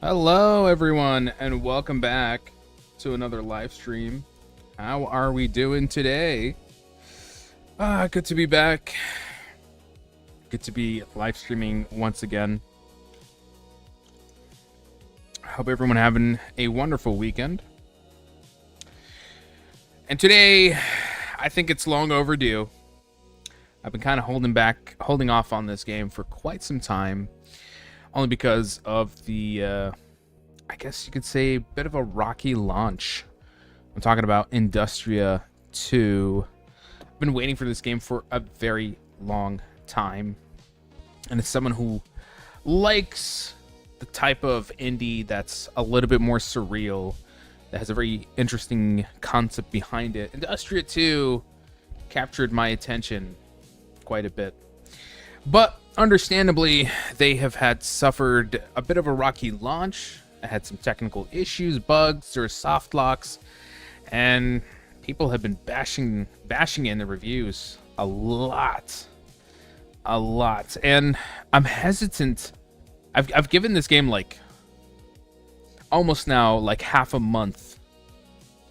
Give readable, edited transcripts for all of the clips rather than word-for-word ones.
Hello, everyone, and welcome back to another live stream. How are we doing today? Good to be back. Good to be live streaming once again. Hope everyone having a wonderful weekend. And today, I think it's long overdue. I've been kind of holding off on this game for quite some time, only because of the, I guess you could say, a bit of a rocky launch. I'm talking about Industria 2. I've been waiting for this game for a very long time. And as someone who likes the type of indie that's a little bit more surreal, that has a very interesting concept behind it, Industria 2 captured my attention quite a bit. But understandably, they have suffered a bit of a rocky launch. I had some technical issues, bugs, or soft locks, and people have been bashing in the reviews a lot. And I'm hesitant. I've given this game like almost now like half a month.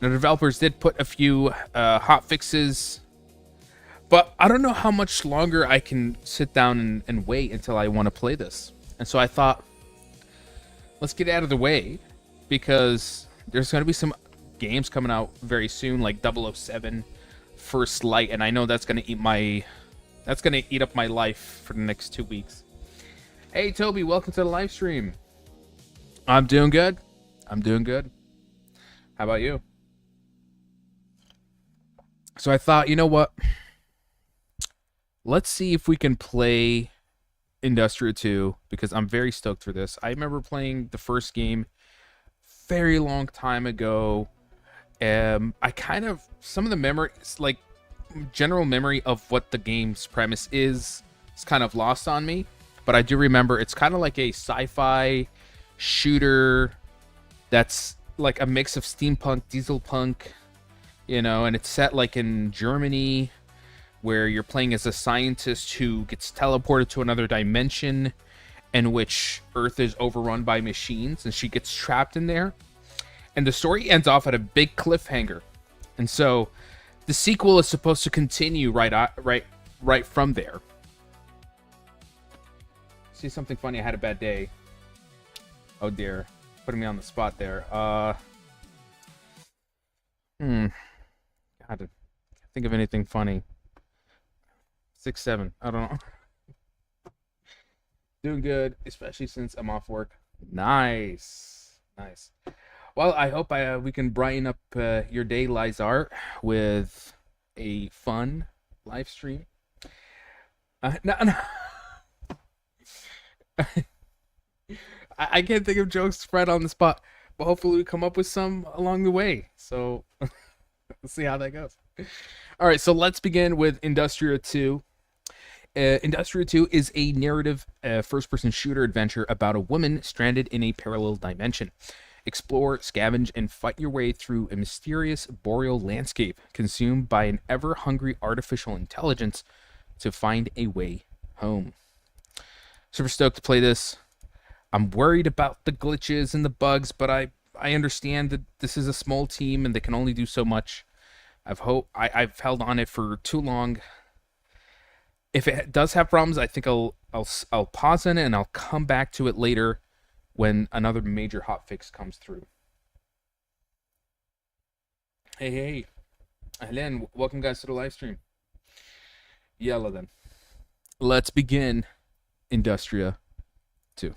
The developers did put a few hot fixes, but I don't know how much longer I can sit down and wait until I want to play this. And so I thought, let's get out of the way, because there's going to be some games coming out very soon, like 007 First Light, and I know that's going to eat up my life for the next 2 weeks. Hey Toby, welcome to the live stream. I'm doing good. How about you? So I thought, you know what? Let's see if we can play Industria 2, because I'm very stoked for this. I remember playing the first game very long time ago. I kind of, some of the memories, like general memory of what the game's premise is kind of lost on me. But I do remember it's kind of like a sci-fi shooter that's like a mix of steampunk, dieselpunk, and it's set like in Germany, where you're playing as a scientist who gets teleported to another dimension in which Earth is overrun by machines, and she gets trapped in there. And the story ends off at a big cliffhanger. And so the sequel is supposed to continue right from there. See something funny? I had a bad day. Oh dear. Putting me on the spot there. God, can't think of anything funny. 6-7. I don't know. Doing good, especially since I'm off work. Nice. Well, I hope we can brighten up your day, Lizart, with a fun live stream. No. I can't think of jokes right on the spot, but hopefully we come up with some along the way. So let's see how that goes. All right, so let's begin with Industria 2. Industria 2 is a narrative first-person shooter adventure about a woman stranded in a parallel dimension. Explore, scavenge, and fight your way through a mysterious boreal landscape consumed by an ever-hungry artificial intelligence to find a way home. Super stoked to play this. I'm worried about the glitches and the bugs, but I understand that this is a small team and they can only do so much. I've held on it for too long. If it does have problems, I think I'll pause on it and I'll come back to it later when another major hotfix comes through. Hey, Ahlan, welcome guys to the live stream. Yalla then. Let's begin Industria 2.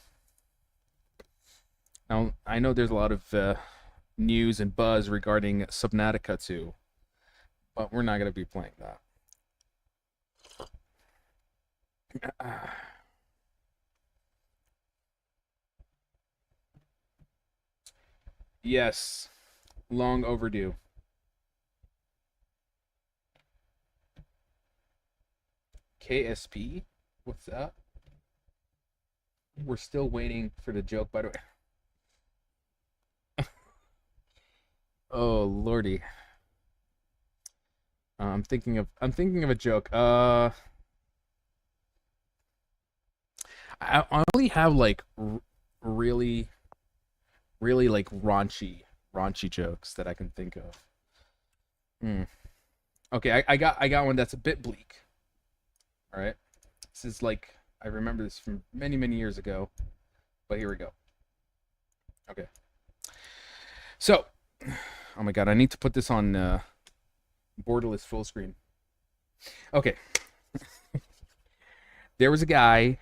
Now, I know there's a lot of news and buzz regarding Subnautica 2, but we're not going to be playing that. Yes, long overdue. KSP? What's that? We're still waiting for the joke, by the way. Oh lordy. I'm thinking of a joke. I only have like really really like raunchy jokes that I can think of. Okay, I got one that's a bit bleak. All right, this is like, I remember this from many years ago, but here we go. Okay, so, oh my god, I need to put this on borderless full screen. Okay, there was a guy.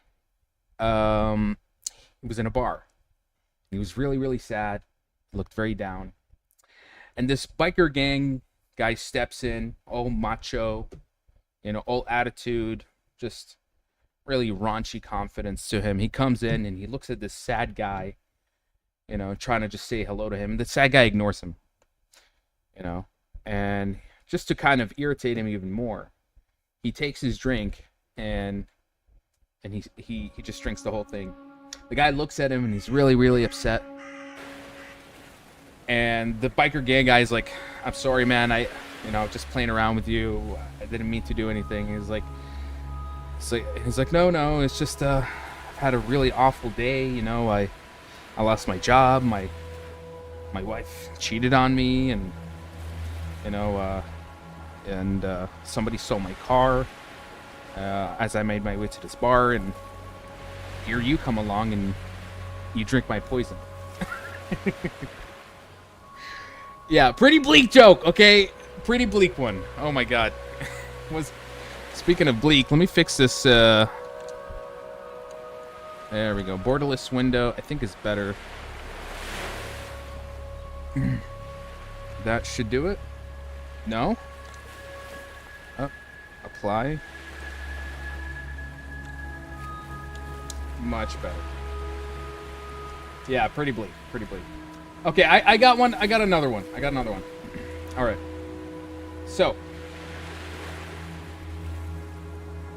He was in a bar. He was really sad. He looked very down. And this biker gang guy steps in, all macho, all attitude, just really raunchy confidence to him. He comes in and he looks at this sad guy, trying to just say hello to him. The sad guy ignores him, and just to kind of irritate him even more, he takes his drink and he just drinks the whole thing. The guy looks at him and he's really upset. And the biker gang guy is like, "I'm sorry, man. Just playing around with you. I didn't mean to do anything." He's like, no, it's just I've had a really awful day. I lost my job. My wife cheated on me, and somebody stole my car as I made my way to this bar, and here you come along and you drink my poison. Yeah, pretty bleak joke, okay? Pretty bleak one. Oh my god. Speaking of bleak, let me fix this. There we go. Borderless window, I think is better. That should do it. No? Apply. Much better. Yeah, pretty bleak. Okay, I got one. I got another one. All right. So,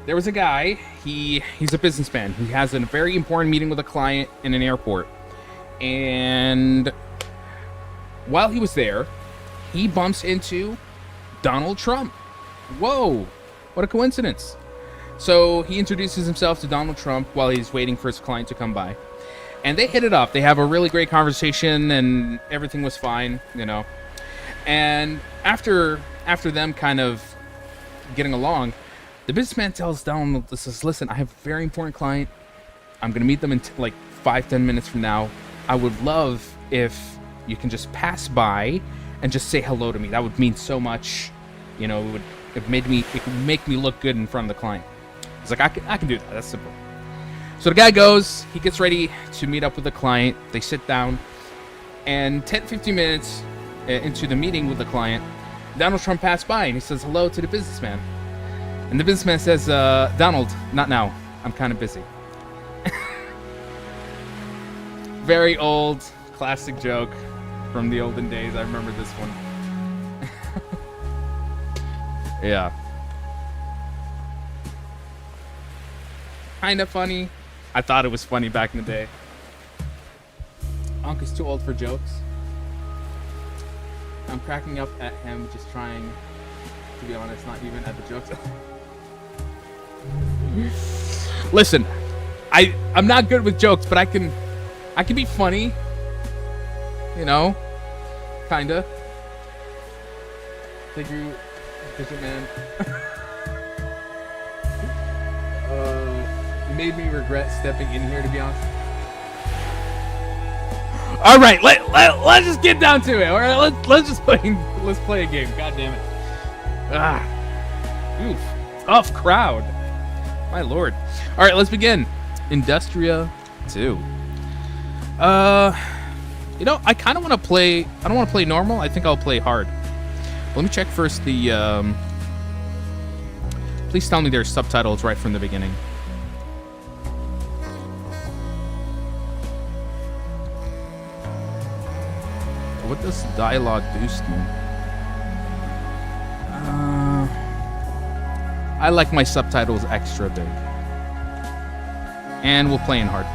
there was a guy. He's a businessman. He has a very important meeting with a client in an airport. And while he was there, he bumps into Donald Trump. Whoa, what a coincidence. So he introduces himself to Donald Trump while he's waiting for his client to come by. And they hit it off. They have a really great conversation, and everything was fine, And after them kind of getting along, the businessman tells Donald, "Listen, I have a very important client. I'm going to meet them in like 5-10 minutes from now. I would love if you can just pass by and just say hello to me. That would mean so much. It would make me look good in front of the client." He's like, I can do that. That's simple. So the guy goes, he gets ready to meet up with the client. They sit down, and 10-15 minutes into the meeting with the client, Donald Trump passed by and he says hello to the businessman. And the businessman says, "Donald, not now. I'm kind of busy." Very old, classic joke from the olden days. I remember this one. Yeah. Kind of funny. I thought it was funny back in the day. Unc is too old for jokes. I'm cracking up at him just trying, to be honest, not even at the jokes. Listen, I'm not good with jokes, but I can be funny. Kinda. Thank you, Bishop Man. Made me regret stepping in here, to be honest. All right, let's just get down to it. All right, let's play a game. God damn it. Oof, tough crowd. My lord. All right, let's begin. Industria 2. I kind of want to play. I don't want to play normal. I think I'll play hard. Let me check first the. Please tell me there's subtitles right from the beginning. What does dialogue boost mean? I like my subtitles extra big. And we'll play in hard.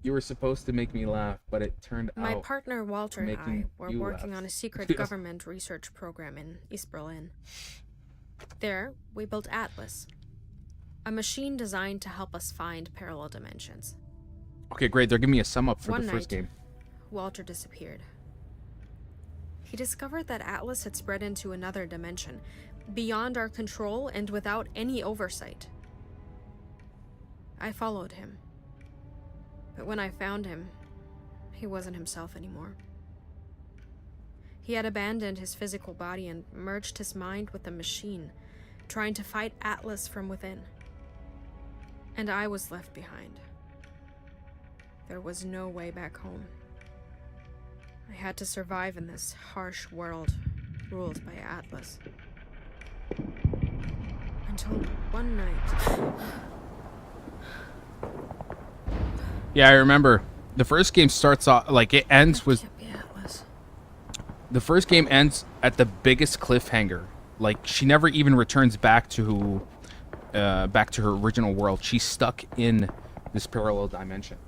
You were supposed to make me laugh, but it turned out... My partner Walter and I were working on a secret government research program in East Berlin. There, we built Atlas, a machine designed to help us find parallel dimensions. Okay, great. They're giving me a sum up for One the first night, game. Walter disappeared. He discovered that Atlas had spread into another dimension, beyond our control and without any oversight. I followed him. But when I found him, he wasn't himself anymore. He had abandoned his physical body and merged his mind with the machine, trying to fight Atlas from within. And I was left behind. There was no way back home. I had to survive in this harsh world, ruled by Atlas. Until one night... Yeah, I remember. The first game starts off, like, it ends with... Can't be Atlas. The first game ends at the biggest cliffhanger. Like, she never even returns back to her original world. She's stuck in this parallel dimension.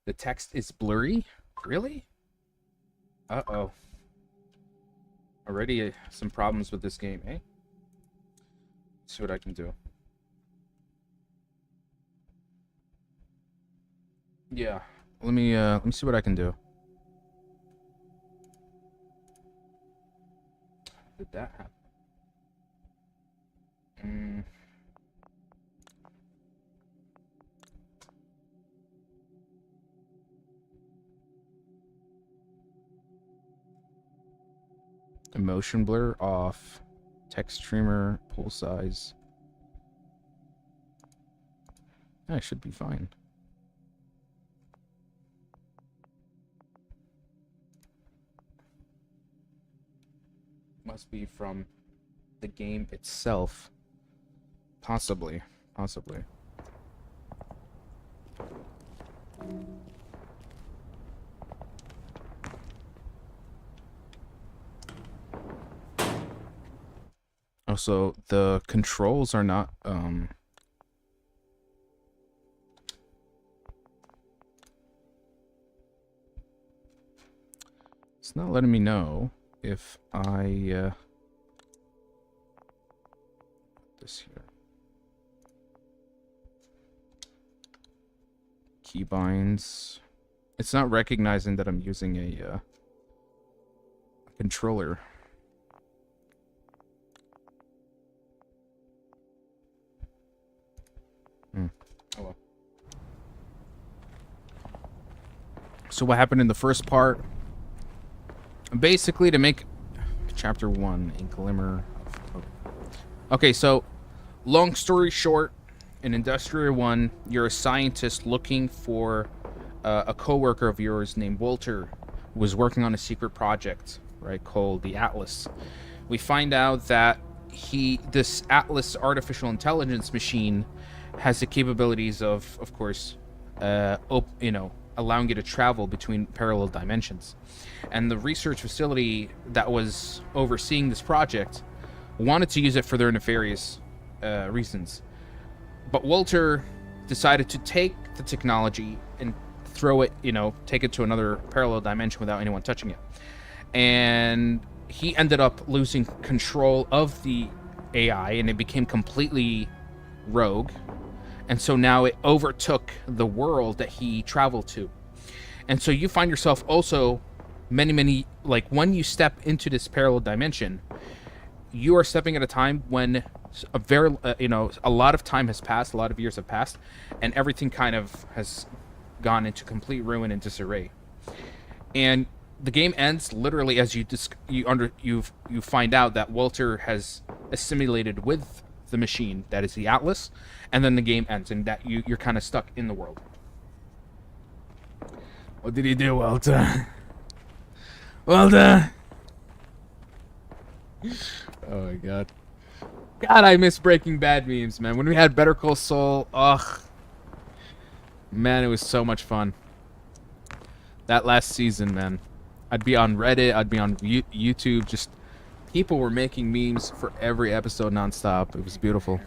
The text is blurry? Really? Uh-oh. Already some problems with this game, eh? Let's see what I can do. Yeah. Let me see what I can do. Did that happen? Emotion blur off. Text streamer, pull size. I should be fine. Must be from the game itself. Possibly. Possibly. Also, the controls are not, it's not letting me know if I, this here. Keybinds. It's not recognizing that I'm using a controller. Oh well. So what happened in the first part? Basically, to make chapter 1 a glimmer of hope. Okay, so long story short, in Industria 1, you're a scientist looking for a coworker of yours named Walter, who was working on a secret project, right, called the Atlas. We find out that this Atlas artificial intelligence machine has the capabilities of course, allowing you to travel between parallel dimensions. And the research facility that was overseeing this project wanted to use it for their nefarious reasons. But Walter decided to take the technology and throw it, take it to another parallel dimension without anyone touching it. And he ended up losing control of the AI, and it became completely rogue. And so now it overtook the world that he traveled to. And so you find yourself also like when you step into this parallel dimension, you are stepping at a time when a lot of time has passed, a lot of years have passed, and everything kind of has gone into complete ruin and disarray. And the game ends literally as you find out that Walter has assimilated with the machine that is the Atlas, and then the game ends, and that you're kind of stuck in the world. What did he do, Walter? Walter! Oh my god. God, I miss Breaking Bad memes, man. When we had Better Call Saul, ugh. Man, it was so much fun. That last season, man. I'd be on Reddit, I'd be on YouTube, just people were making memes for every episode nonstop. It was beautiful.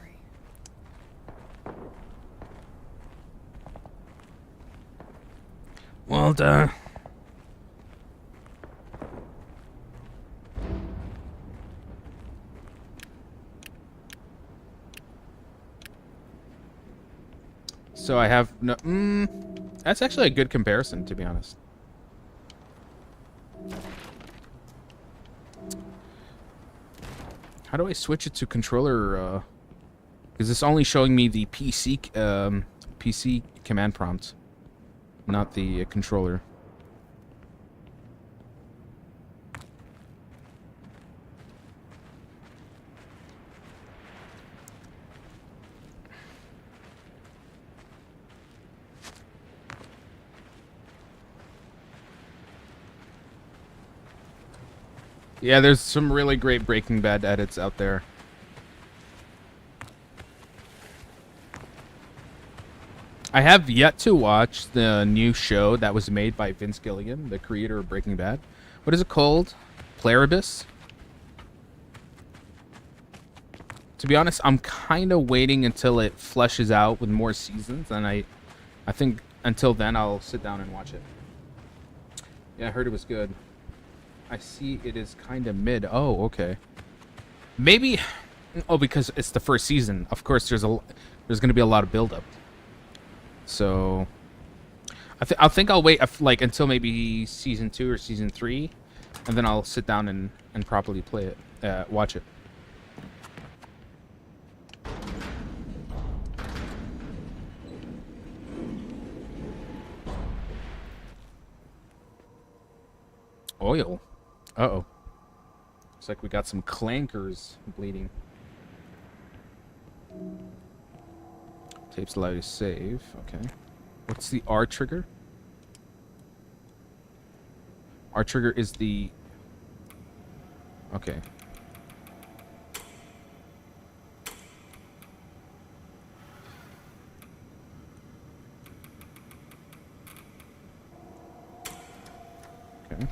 Walter. So I have no... That's actually a good comparison, to be honest. How do I switch it to controller? Because it's only showing me the PC command prompt, not the controller. Yeah, there's some really great Breaking Bad edits out there. I have yet to watch the new show that was made by Vince Gilligan, the creator of Breaking Bad. What is it called? Pluribus? To be honest, I'm kind of waiting until it fleshes out with more seasons, and I think until then I'll sit down and watch it. Yeah, I heard it was good. I see it is kind of mid. Oh, okay. Maybe. Oh, because it's the first season. Of course, there's going to be a lot of buildup. So, I think I'll wait like until maybe season 2 or season 3, and then I'll sit down and properly play it, watch it. Oil. Uh-oh. Looks like we got some clankers bleeding. Tapes allow you to save. Okay. What's the R trigger? R trigger is the... Okay. Okay.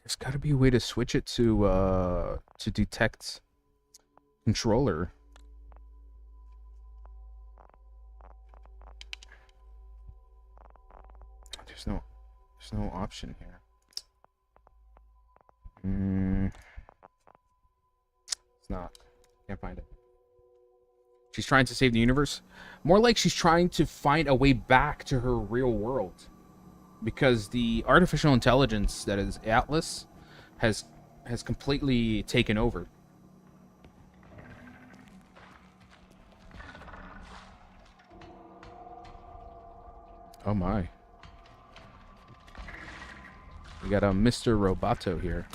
There's got to be a way to switch it to detect controller. There's no option here. It's not. Can't find it. She's trying to save the universe. More like she's trying to find a way back to her real world. Because the artificial intelligence that is Atlas has completely taken over. Oh my. We got a Mr. Roboto here.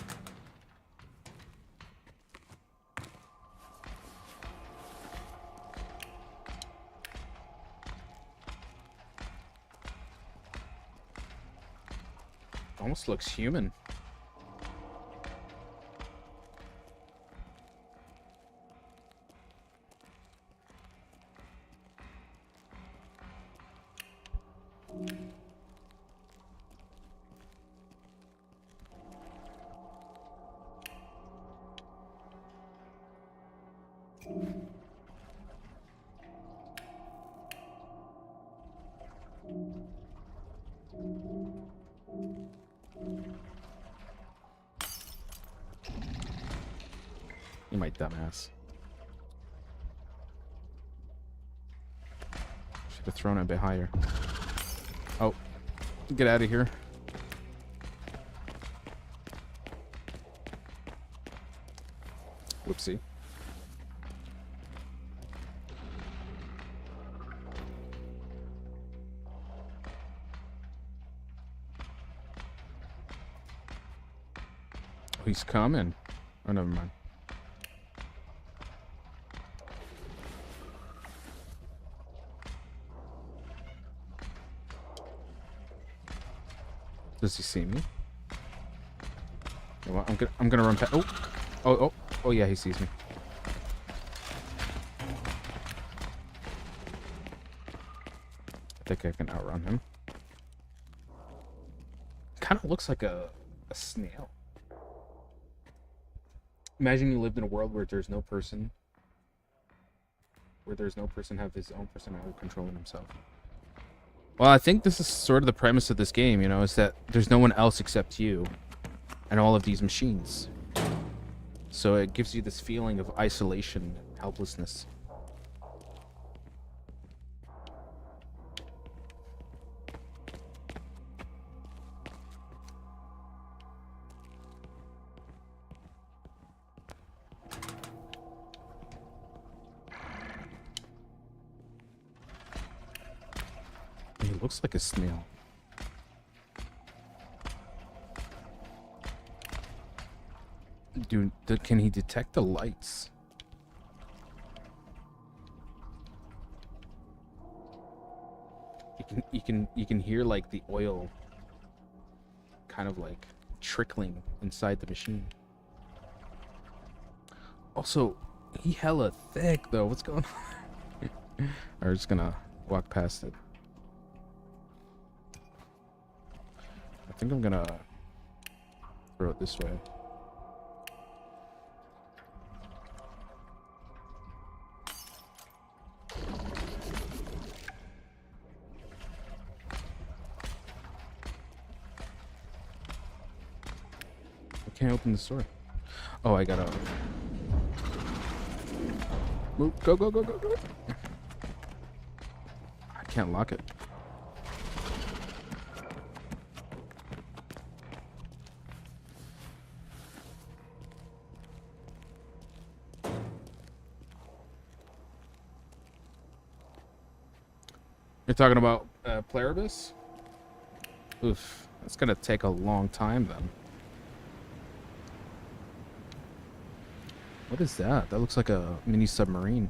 Almost looks human. You my dumbass. Should have thrown it a bit higher. Oh, get out of here. Whoopsie. Oh, he's coming. Oh, never mind. Does he see me? You know what? I'm gonna run past. Oh yeah, he sees me. I think I can outrun him. Kind of looks like a snail. Imagine you lived in a world where there's no person. Where there's no person have his own personality controlling himself. Well, I think this is sort of the premise of this game, you know, is that there's no one else except you and all of these machines. So it gives you this feeling of isolation, helplessness. It looks like a snail. Dude, can he detect the lights? You can hear like the oil kind of like trickling inside the machine. Also, he hella thick though. What's going on? I'm just gonna walk past it. I think I'm gonna throw it this way. I can't open this door. Oh, I gotta move. Go, go, go, go, go. I can't lock it. You're talking about Pluribus? Oof, that's gonna take a long time then. What is that? That looks like a mini submarine.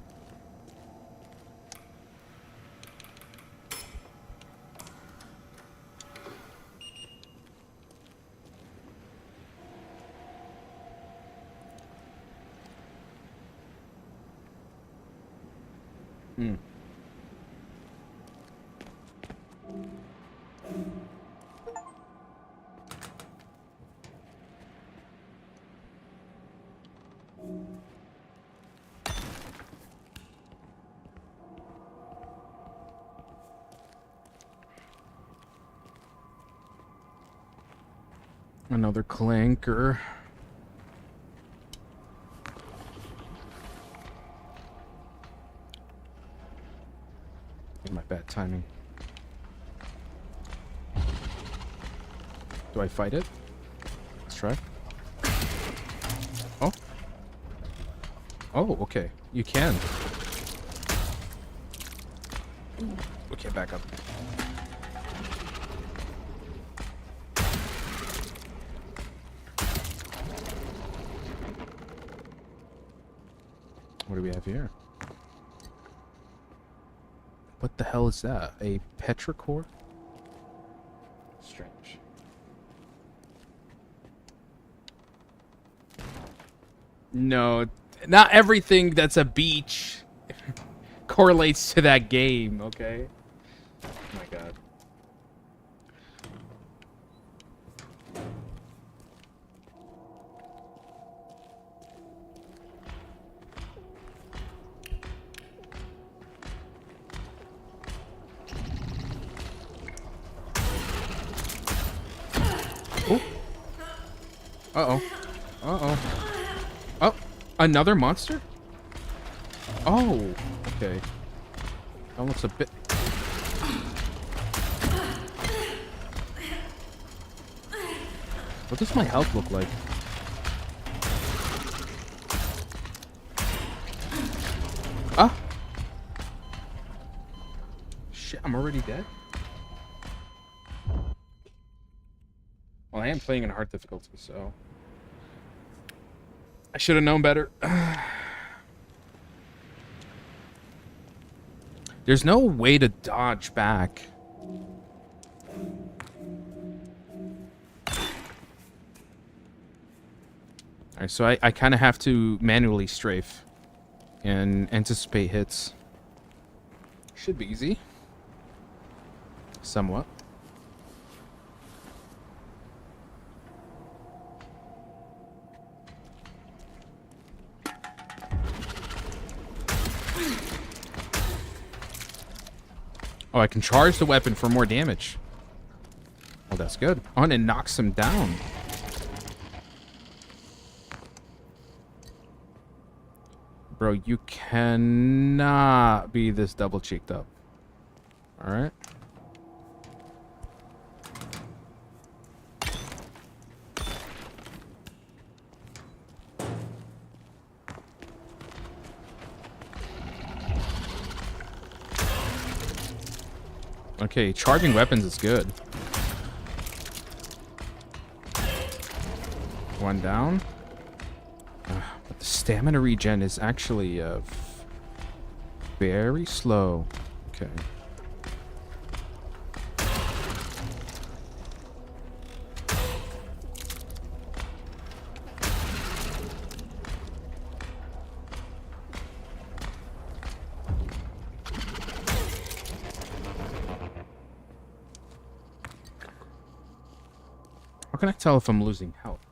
Hmm. Another clanker. My bad timing. Do I fight it? Let's try. Oh. Oh, okay. You can. Okay, back up. What do we have here? What the hell is that? A petrichor? Strange. No, not everything that's a beach correlates to that game, okay? Oh my god. Oh. Uh-oh. Uh-oh. Oh, another monster? Oh, okay. That looks a bit... What does my health look like? Ah! Shit, I'm already dead? Well, I am playing in hard difficulty, so... I should have known better. There's no way to dodge back. Alright, so I kind of have to manually strafe and anticipate hits. Should be easy. Somewhat. Oh, I can charge the weapon for more damage. Oh, that's good. Oh, and it knocks him down. Bro, you cannot be this double cheeked up. Alright. Okay, charging weapons is good. One down. But the stamina regen is actually very slow. Okay. How can I tell if I'm losing health?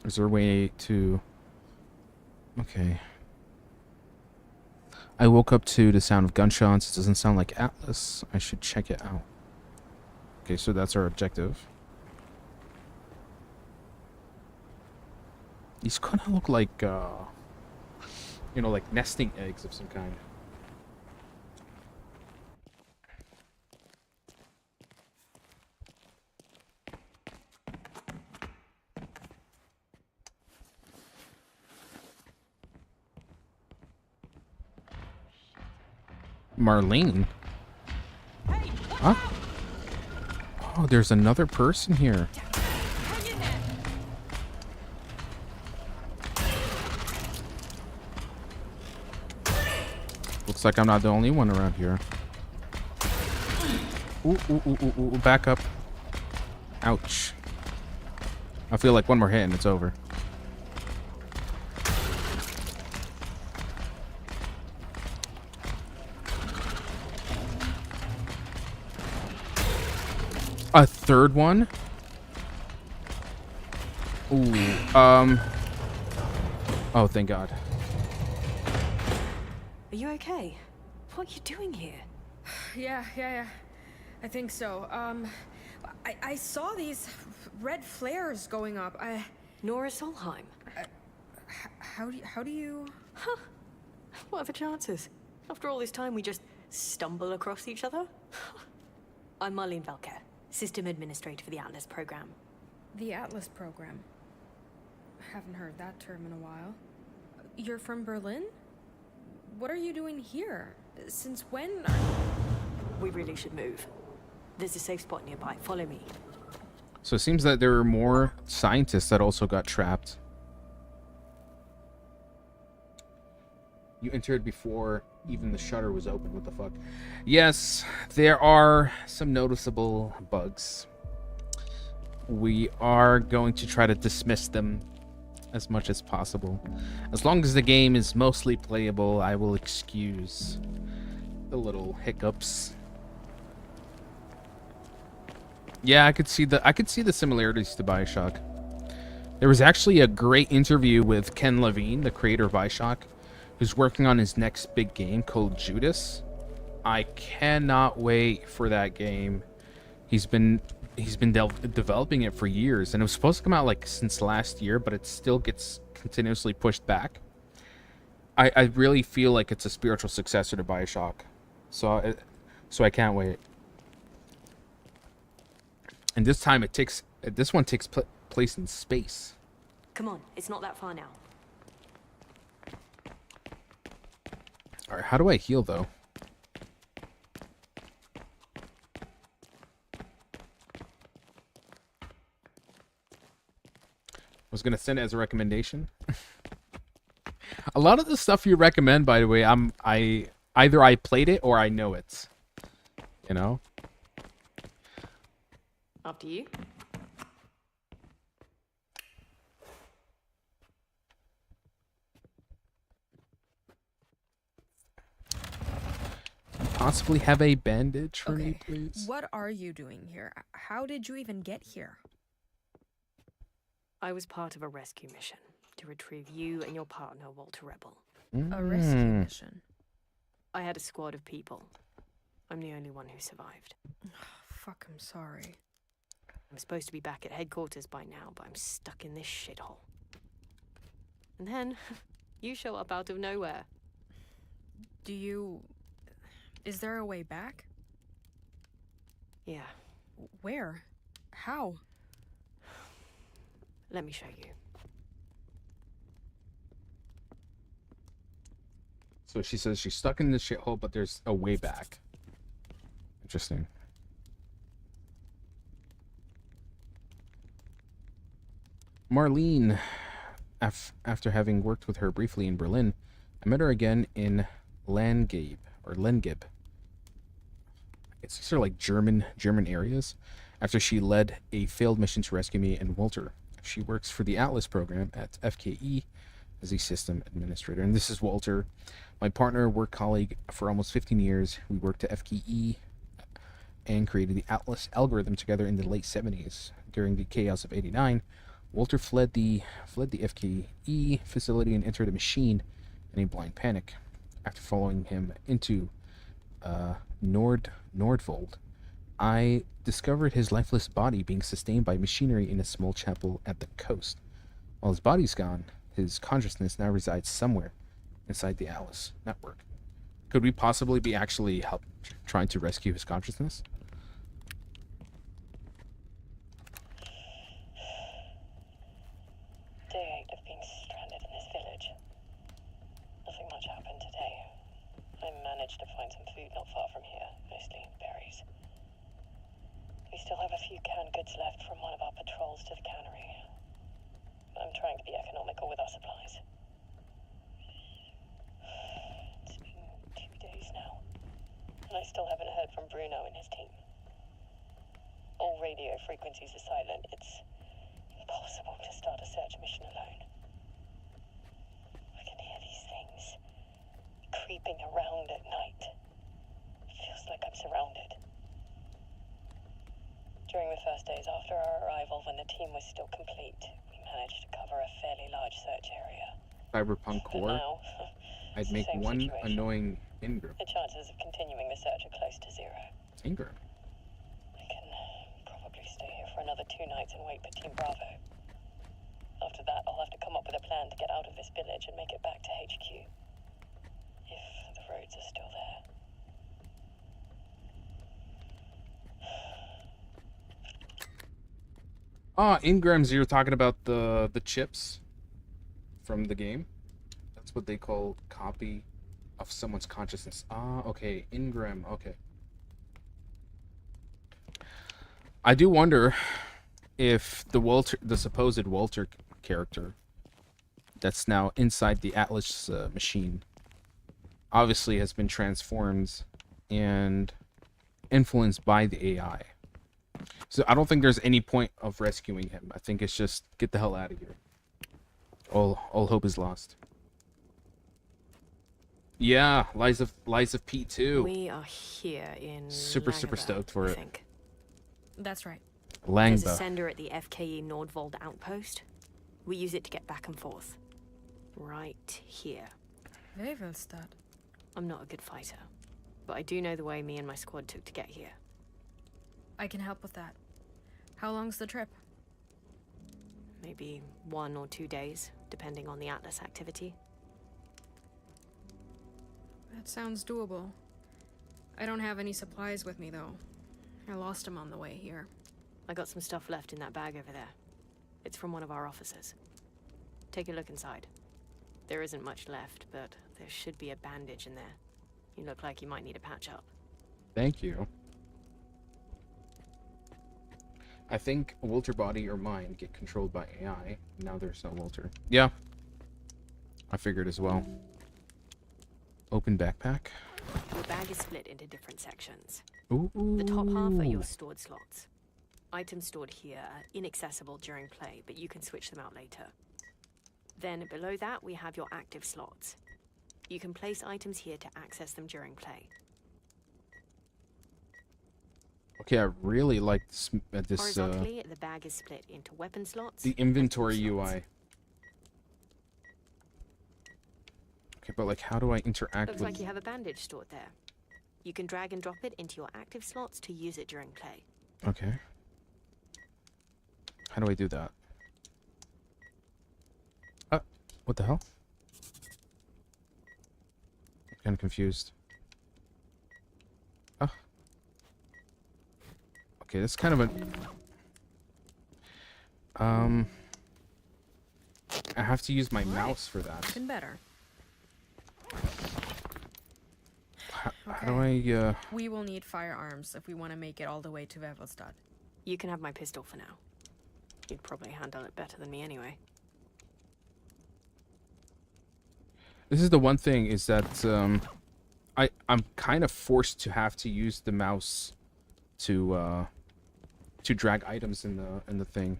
Is there a way to... Okay. I woke up to the sound of gunshots. It doesn't sound like Atlas. I should check it out. Okay, so that's our objective. These kind of look like, you know, like nesting eggs of some kind. Marlene? Huh? Oh, there's another person here. Looks like I'm not the only one around here. Ooh, ooh, ooh, ooh, ooh, back up. Ouch. I feel like one more hit and it's over. A third one? Ooh, oh, thank God. Are you okay? What are you doing here? Yeah. I think so. I saw these red flares going up. Nora Solheim. How do you... Huh. What are the chances? After all this time, we just stumble across each other? I'm Marlene Velker, System Administrator for the Atlas program. The Atlas program? Haven't heard that term in a while. You're from Berlin? What are you doing here? Since when? We really should move. There's a safe spot nearby. Follow me. So it seems that there are more scientists that also got trapped. You entered before even the shutter was open. What the fuck? Yes, there are some noticeable bugs. We are going to try to dismiss them as much as possible. As long as the game is mostly playable, I will excuse the little hiccups. Yeah, I could see the similarities to BioShock. There was actually a great interview with Ken Levine, the creator of BioShock, who's working on his next big game called Judas. I cannot wait for that game. He's been developing it for years, and it was supposed to come out like since last year, but it still gets continuously pushed back. I really feel like it's a spiritual successor to BioShock, so I can't wait. And this time this one takes place in space. Come on, it's not that far now. All right, how do I heal though? I was gonna send it as a recommendation. A lot of the stuff you recommend, by the way, either I played it or I know it. You know? After you. Possibly have a bandage for me, Okay, please? what are you doing here? How did you even get here? I was part of a rescue mission to retrieve you and your partner, Walter Rebel. A rescue mission? I had a squad of people. I'm the only one who survived. Fuck, I'm sorry. I'm supposed to be back at headquarters by now, but I'm stuck in this shithole. And then, you show up out of nowhere. Is there a way back? Yeah, Where? How? let me show you. So she says she's stuck in this shithole, but there's a way back. Interesting. Marlene, after having worked with her briefly in Berlin, I met her again in Lengib. It's sort of like German areas. After she led a failed mission to rescue me and Walter. She works for the Atlas program at FKE as a system administrator. And this is Walter, my partner, work colleague for almost 15 years. We worked at FKE and created the Atlas algorithm together in the late 70s. During the chaos of '89, Walter fled the FKE facility and entered a machine in a blind panic. After following him into Nordvold, I discovered his lifeless body being sustained by machinery in a small chapel at the coast. While his body's gone, his consciousness now resides somewhere inside the Atlas network. Could we possibly be actually trying to rescue his consciousness? Day 8 of being stranded in this village. Nothing much happened today. I managed to find some food not far from here, mostly berries. We still have a few canned goods left from one of our patrols to the cannery. I'm trying to be economical with our supplies. It's been 2 days now, and I still haven't heard from Bruno and his team. All radio frequencies are silent. It's impossible to start a search mission alone. I can hear these things creeping around at night. It feels like I'm surrounded. During the first days after our arrival, when the team was still complete, we managed to cover a fairly large search area. Cyberpunk But core. now, I'd it's the make same one situation. annoying Ingram. The chances of continuing the search are close to zero. Ingram. I can probably stay here for another 2 nights and wait for Team Bravo. After that, I'll have to come up with a plan to get out of this village and make it back to HQ. If the roads are still there. Ah, Ingrams, you're talking about the chips from the game. That's what they call copy of someone's consciousness. Ah, okay, Ingram. Okay. I do wonder if the supposed Walter character that's now inside the Atlas machine obviously has been transformed and influenced by the AI. So I don't think there's any point of rescuing him. I think it's just get the hell out of here. All hope is lost. Yeah, Lies of P2. We are here in Super Langaba, stoked for I it. think. That's right. There's a Langba. sender at the FKE Nordvold outpost. We use it to get back and forth. Right here. Wevelstad. I'm not a good fighter, but I do know the way me and my squad took to get here. I can help with that. How long's the trip? Maybe 1 or 2 days, depending on the Atlas activity. That sounds doable. I don't have any supplies with me, though. I lost them on the way here. I got some stuff left in that bag over there. It's from one of our officers. Take a look inside. There isn't much left, but there should be a bandage in there. You look like you might need a patch up. Thank you. I think Walter body or mind get controlled by AI. Now there's no Walter. Yeah. I figured as well. Open backpack. Your bag is split into different sections. Ooh. The top half are your stored slots. Items stored here are inaccessible during play, but you can switch them out later. Then below that, we have your active slots. You can place items here to access them during play. Okay, I really like this Horizontally, the bag is split into weapon slots. the and inventory tool slots. UI. Okay, but like, how do I interact Looks with? like you have a bandage stored there. You can drag and drop it into your active slots to use it during play. Okay. How do I do that? What the hell? I'm kind of confused. Oh. Okay, that's kind of a. I have to use my mouse for that. Even better. How do I, We will need firearms if we want to make it all the way to Vevelstad. You can have my pistol for now. You'd probably handle it better than me anyway. This is the one thing, is that, I'm kind of forced to have to use the mouse to drag items in the thing.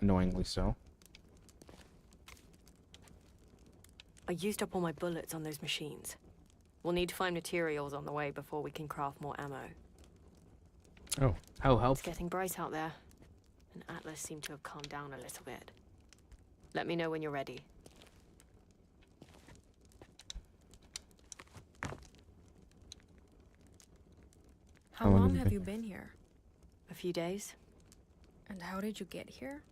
Annoyingly so. I used up all my bullets on those machines. We'll need to find materials on the way before we can craft more ammo. Oh, how It's helpful. getting bright out there, and Atlas seemed to have calmed down a little bit. Let me know when you're ready. How long have you been here? A few days? And how did you get here?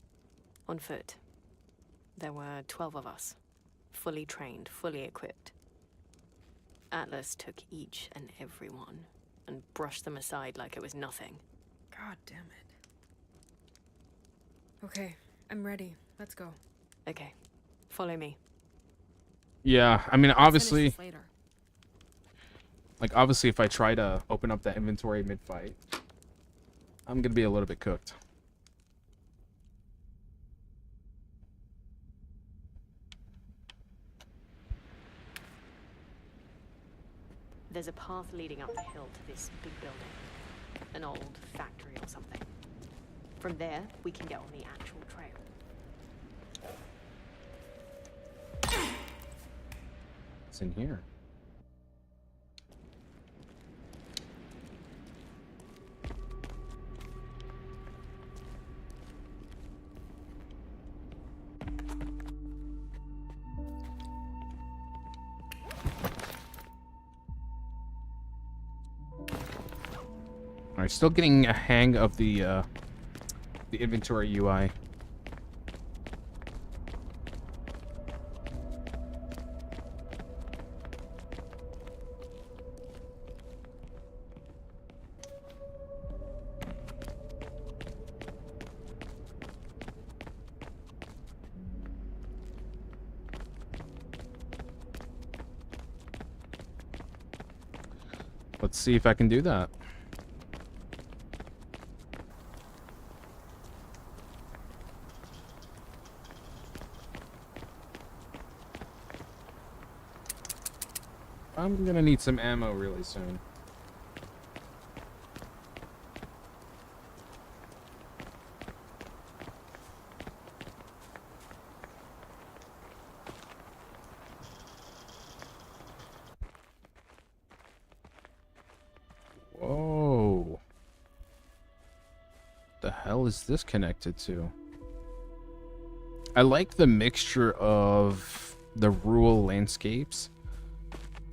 On foot. There were 12 of us. Fully trained, fully equipped. Atlas took each and every one and brushed them aside like it was nothing. God damn it. Okay, I'm ready. Let's go. Okay, follow me. Yeah, I mean, Let's finish obviously, this later. like, obviously, if I try to open up that inventory mid-fight, I'm gonna be a little bit cooked. There's a path leading up the hill to this big building. An old factory or something. From there, we can get on the actual trail. It's in here. Alright, still getting a hang of the inventory UI. Let's see if I can do that. I'm gonna need some ammo really soon. Whoa. The hell is this connected to? I like the mixture of the rural landscapes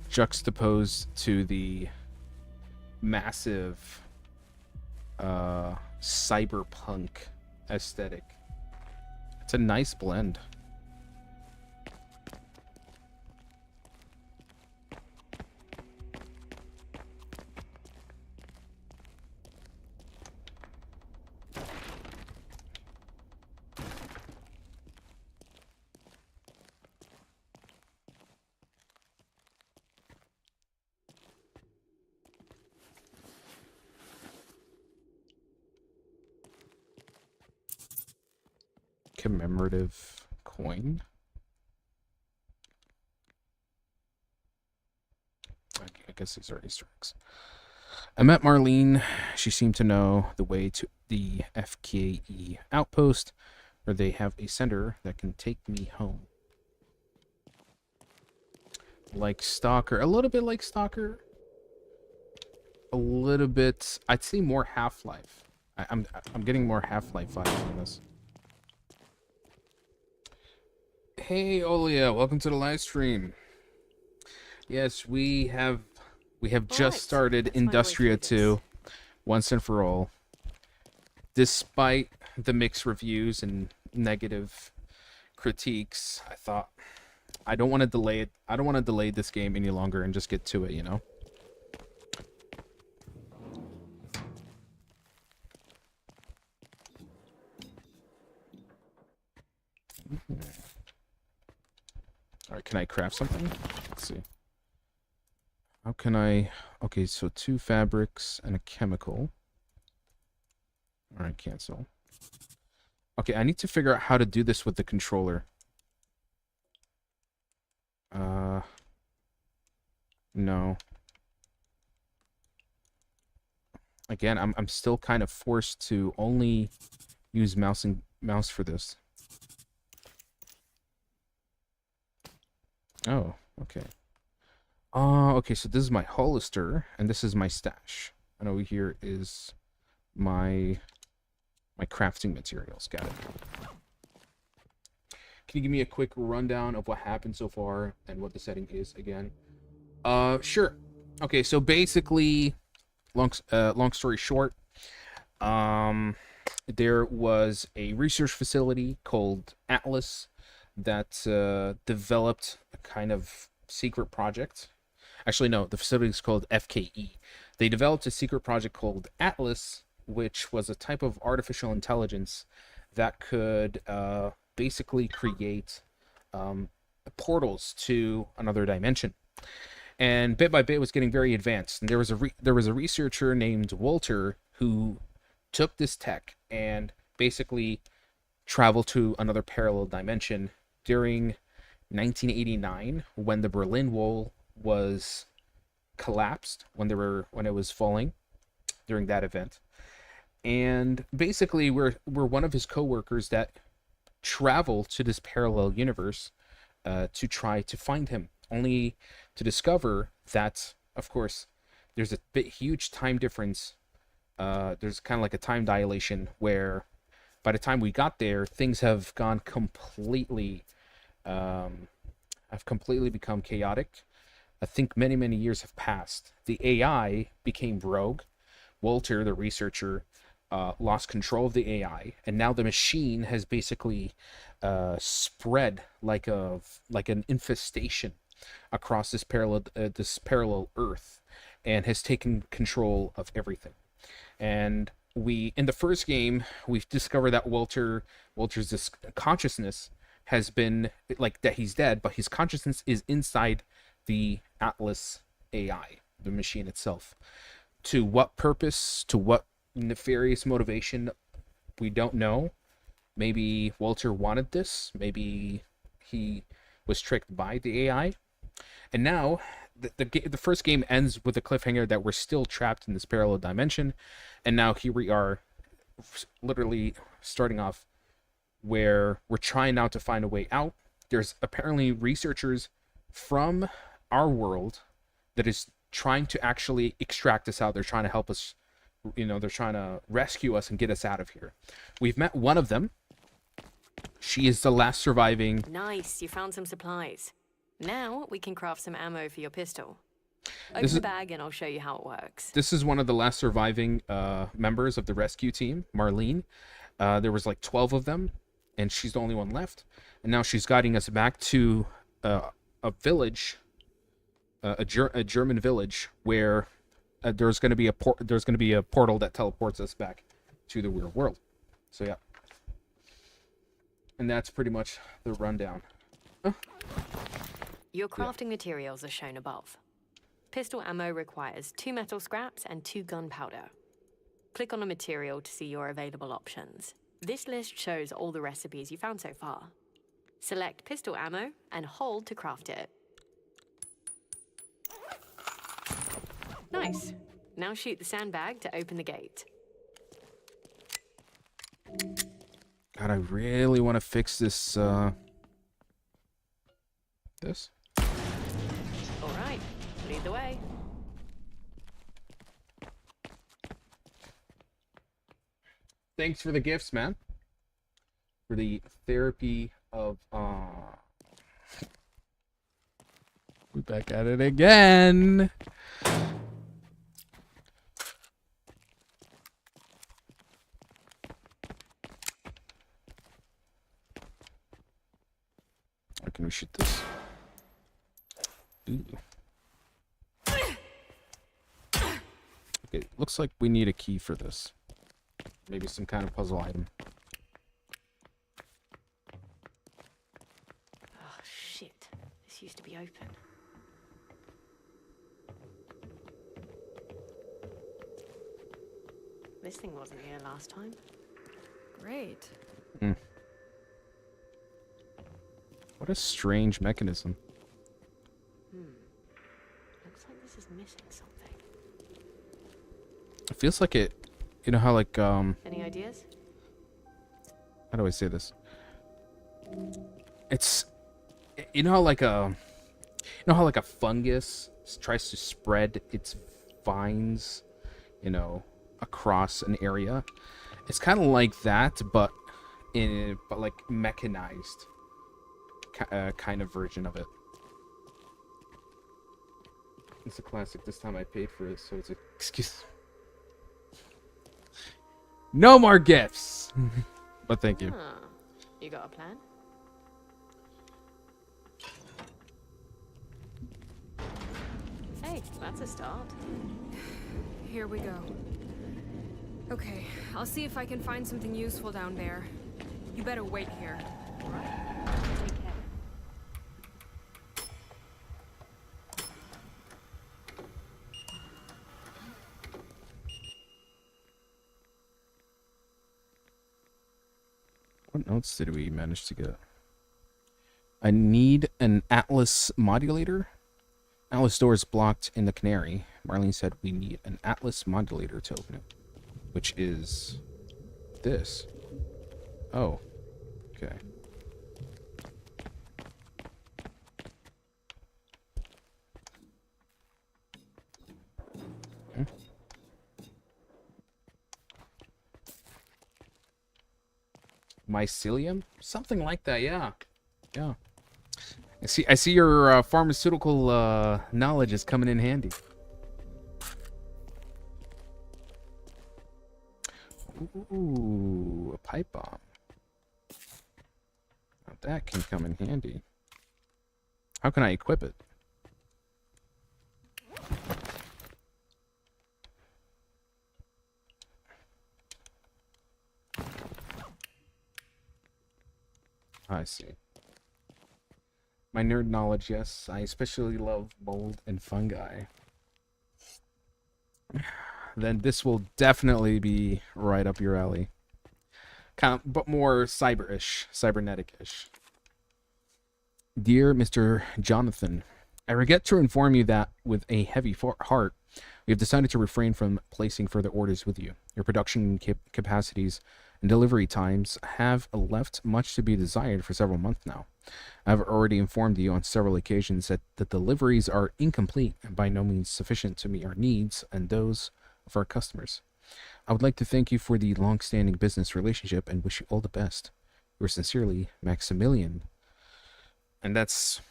juxtaposed to the massive cyberpunk aesthetic. It's a nice blend. Commemorative coin. I guess these are Easter eggs. I met Marlene. She seemed to know the way to the FKE outpost, where they have a center that can take me home. Like Stalker, a little bit like Stalker. A little bit. I'd say more Half-Life. I'm getting more Half-Life vibes on this. Hey Olia, welcome to the live stream. Yes, we have just started Industria 2 once and for all. Despite the mixed reviews and negative critiques, I thought I don't want to delay it. I don't want to delay this game any longer and just get to it, you know. All right, can I craft something? Let's see. How can I... Okay, so 2 fabrics and a chemical. Alright, cancel. Okay, I need to figure out how to do this with the controller. No. Again, I'm still kind of forced to only use mouse for this. Oh, okay. Okay, so this is my Hollister, and this is my stash. And over here is my crafting materials. Got it. Can you give me a quick rundown of what happened so far and what the setting is again? Sure. Okay, so basically, long story short, there was a research facility called Atlas that developed a kind of secret project. Actually, no, the facility is called FKE. They developed a secret project called Atlas, which was a type of artificial intelligence that could basically create portals to another dimension. And bit by bit, it was getting very advanced. And there was a researcher named Walter who took this tech and basically traveled to another parallel dimension during 1989, when the Berlin Wall was collapsed, when it was falling during that event. And basically, we're one of his co-workers that traveled to this parallel universe to try to find him, only to discover that, of course, there's a huge time difference. There's kind of like a time dilation where by the time we got there, things have gone completely become chaotic. I think many years have passed. The AI became rogue. Walter, the researcher, lost control of the AI, and now the machine has basically spread like an infestation across this parallel Earth, and has taken control of everything. And in the first game, we've discovered that Walter's consciousness has been like that he's dead, but his consciousness is inside the Atlas AI, the machine itself. To what purpose, to what nefarious motivation, we don't know. Maybe Walter wanted this, maybe he was tricked by the AI. And now the first game ends with a cliffhanger that we're still trapped in this parallel dimension, and now here we are, literally starting off where we're trying now to find a way out. There's apparently researchers from our world that is trying to actually extract us out. They're trying to help us, they're trying to rescue us and get us out of here. We've met one of them. She is the last surviving. Nice, you found some supplies. Now we can craft some ammo for your pistol. Open the bag and I'll show you how it works. This is one of the last surviving members of the rescue team, Marlene. There was like 12 of them, and she's the only one left. And now she's guiding us back to a village, a German village, where there's going to be a portal that teleports us back to the real world. So yeah, and that's pretty much the rundown. Your crafting materials are shown above. Pistol ammo requires 2 metal scraps and 2 gunpowder. Click on a material to see your available options. This list shows all the recipes you found so far. Select pistol ammo and hold to craft it. Nice. Now shoot the sandbag to open the gate. God, I really want to fix this, this. All right, lead the way. Thanks for the gifts, man. For the therapy of, we're back at it again. Or can we shoot this? Ooh. Okay, looks like we need a key for this. Maybe some kind of puzzle item. Oh, shit. This used to be open. this thing wasn't here last time. Great. What a strange mechanism. Looks like this is missing something. It feels like it, you know how like, Any ideas? how do I say this? It's, you know how like a, fungus tries to spread its vines, you know, across an area. It's kind of like that, but like mechanized kind of version of it. It's a classic. This time I paid for it, so it's a excuse. No more gifts. But thank you. Huh. You got a plan? Hey, that's a start. Here we go. Okay, I'll see if I can find something useful down there. You better wait here. All right. Take care. What notes did we manage to get? I need an Atlas modulator. Atlas door is blocked in the Canary. Marlene said we need an Atlas modulator to open it, which is this. Oh, okay. Mycelium? Something like that, yeah. Yeah. I see your pharmaceutical knowledge is coming in handy. Ooh, a pipe bomb. Now that can come in handy. How can I equip it? I see. My nerd knowledge, yes. I especially love mold and fungi. Then this will definitely be right up your alley. Kind of, but more cyber-ish, cybernetic-ish. Dear Mr. Jonathan, I regret to inform you that with a heavy heart, we have decided to refrain from placing further orders with you. Your production capacities and delivery times have left much to be desired for several months now. I have already informed you on several occasions that the deliveries are incomplete and by no means sufficient to meet our needs and those of our customers. I would like to thank you for the long-standing business relationship and wish you all the best. Yours sincerely, Maximilian. And that's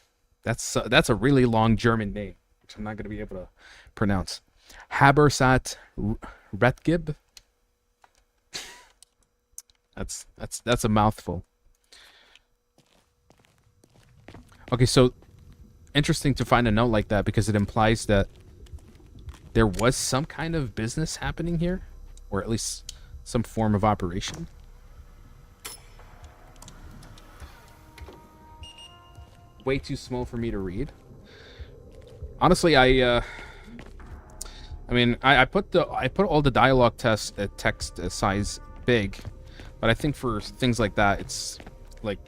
a really long German name, which I'm not going to be able to pronounce. Habersat Retgib. That's a mouthful. Okay, so interesting to find a note like that because it implies that there was some kind of business happening here, or at least some form of operation. Way too small for me to read. Honestly, I mean, I put all the dialogue text size big, but I think for things like that, it's like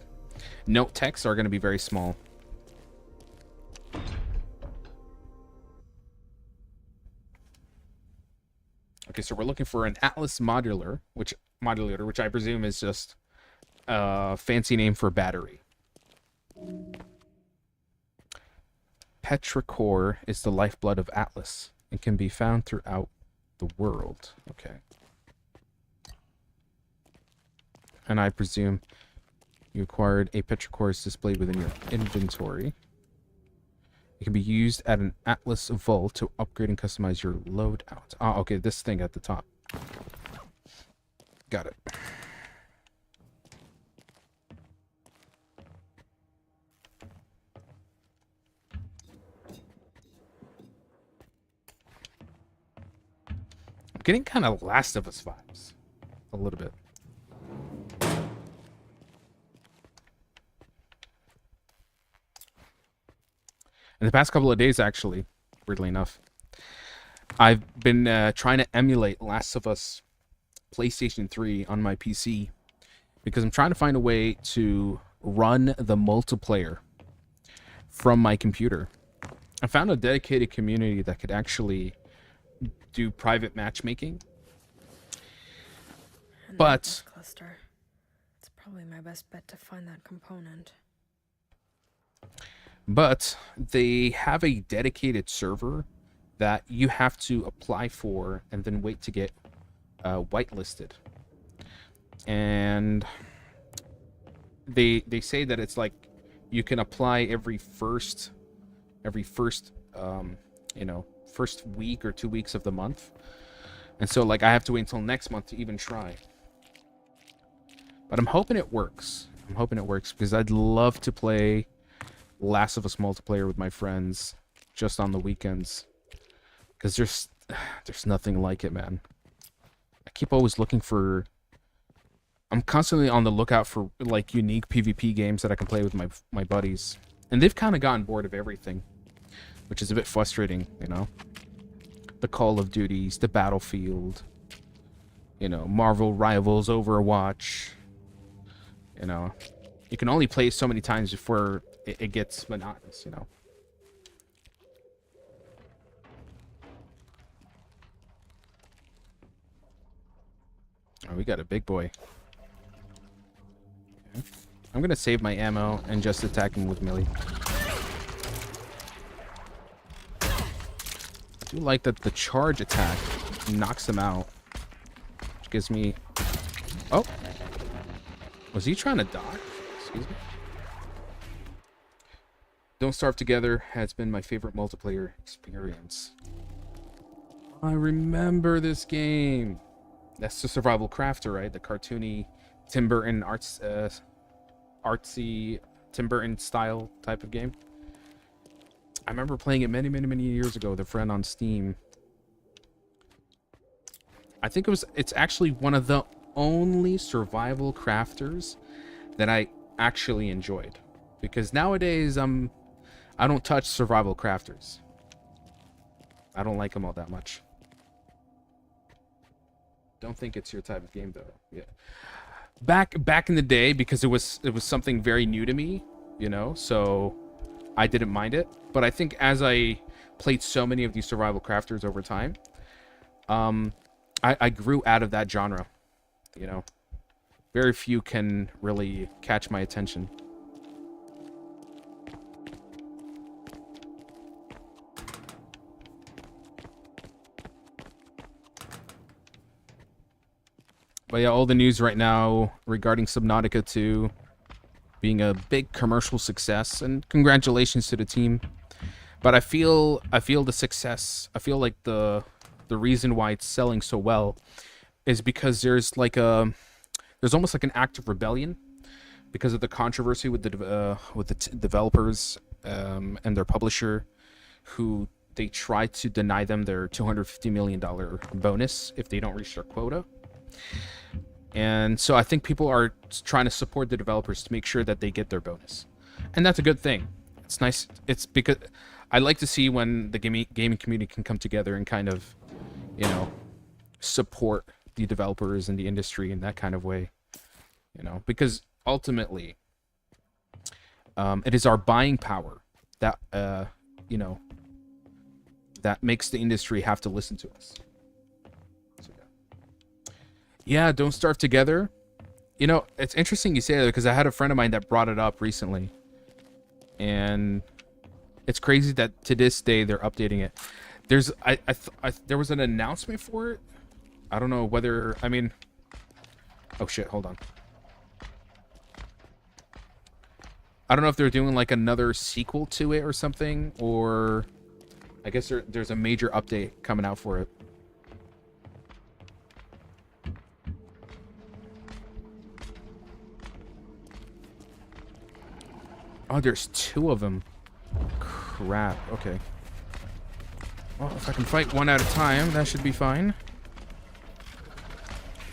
note texts are going to be very small. Okay, so we're looking for an Atlas modulator, which I presume is just a fancy name for battery. Petrichor is the lifeblood of Atlas and can be found throughout the world. Okay. And I presume you acquired a Petrichor displayed within your inventory. It can be used at an Atlas vault to upgrade and customize your loadout. Oh, okay, this thing at the top. Got it. I'm getting kind of Last of Us vibes. A little bit. In the past couple of days, actually, weirdly enough, I've been trying to emulate Last of Us PlayStation 3 on my PC because I'm trying to find a way to run the multiplayer from my computer. I found a dedicated community that could actually do private matchmaking. And But that cluster. It's probably my best bet to find that component. But they have a dedicated server that you have to apply for and then wait to get whitelisted. And they say that it's like you can apply every first first week or 2 weeks of the month. And so like I have to wait until next month to even try. But I'm hoping it works. I'm hoping it works because I'd love to play Last of Us multiplayer with my friends just on the weekends. Because there's nothing like it, man. I keep always looking for... I'm constantly on the lookout for like unique PvP games that I can play with my buddies. And they've kind of gotten bored of everything, which is a bit frustrating, you know? The Call of Duties, the Battlefield, you know, Marvel Rivals, Overwatch. You know, you can only play so many times before it gets monotonous, you know? Oh, we got a big boy. Okay. I'm gonna save my ammo and just attack him with melee. I do like that the charge attack knocks him out. Which gives me... Oh! Was he trying to dodge? Excuse me. Don't Starve Together has been my favorite multiplayer experience. I remember this game. That's the Survival Crafter, right? The cartoony Tim Burton artsy Tim Burton style type of game. I remember playing it many years ago with a friend on Steam. I think it's actually one of the only survival crafters that I actually enjoyed. Because nowadays I don't touch survival crafters. I don't like them all that much. Don't think it's your type of game though. Yeah. Back in the day, because it was something very new to me, you know, so I didn't mind it. But I think as I played so many of these survival crafters over time, I grew out of that genre, you know. Very few can really catch my attention. But yeah, all the news right now regarding Subnautica 2 being a big commercial success, and congratulations to the team. But I feel the success, I feel like the reason why it's selling so well is because there's almost like an act of rebellion because of the controversy with the developers and their publisher, who they tried to deny them their $250 million bonus if they don't reach their quota. And so I think people are trying to support the developers to make sure that they get their bonus. And that's a good thing. It's nice. It's because I like to see when the gaming community can come together and kind of, you know, support the developers and the industry in that kind of way. You know, because ultimately, it is our buying power that, you know, that makes the industry have to listen to us. Yeah, Don't Starve Together. You know, it's interesting you say that because I had a friend of mine that brought it up recently. And it's crazy that to this day they're updating it. There was an announcement for it. I don't know whether, I mean... Oh shit, hold on. I don't know if they're doing like another sequel to it or something, or... I guess there's a major update coming out for it. Oh, there's two of them. Crap. Okay. Well, if I can fight one at a time, that should be fine.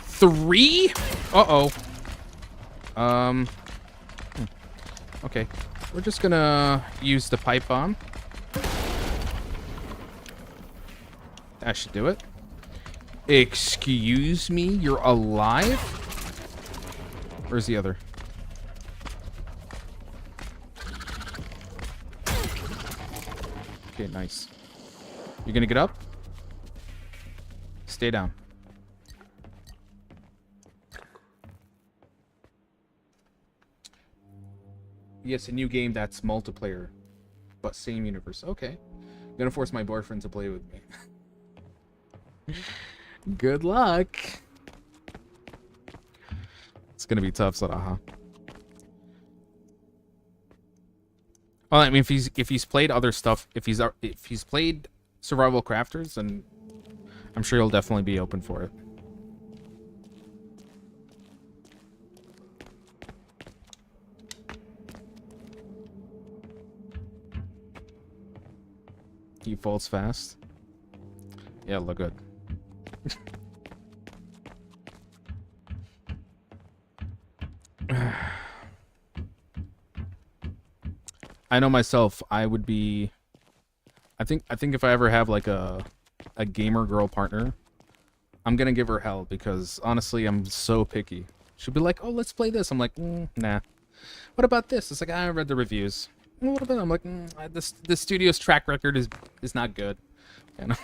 3? Uh-oh. Okay. We're just gonna use the pipe bomb. That should do it. Excuse me? You're alive? Where's the other? Okay, nice. You gonna get up? Stay down. Yes, a new game that's multiplayer, but same universe. Okay. Gonna force my boyfriend to play with me. Good luck. It's gonna be tough, Saraha. Well, I mean, if he's played other stuff, if he's played Survival Crafters, then I'm sure he'll definitely be open for it. He falls fast. Yeah, look good. I know myself, I would be I think if I ever have like a gamer girl partner, I'm gonna give her hell because honestly I'm so picky. She'll be like, oh, let's play this. I'm like, nah. What about this? It's like, I read the reviews. What about? I'm like, the studio's track record is not good. You know?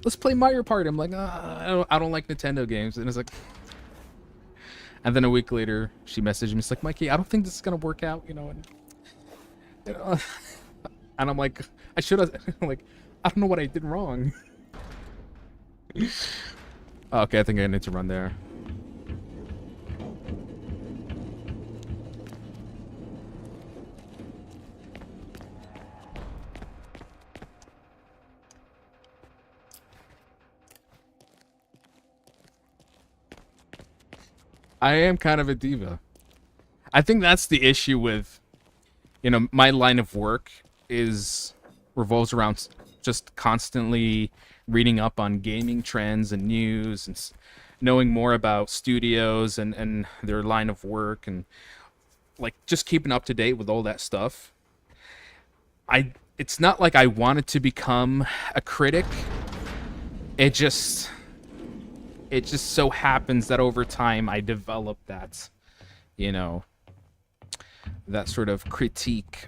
Let's play Mario Party. I'm like, I don't like Nintendo games. And it's like, and then a week later, she messaged me. It's like, Mikey, I don't think this is gonna work out. You know, and I'm like, I should have. Like, I don't know what I did wrong. Okay, I think I need to run there. I am kind of a diva. I think that's the issue with, you know, my line of work revolves around just constantly reading up on gaming trends and news and knowing more about studios and their line of work and like just keeping up to date with all that stuff. It's not like I wanted to become a critic. It just so happens that over time I developed that, you know, that sort of critique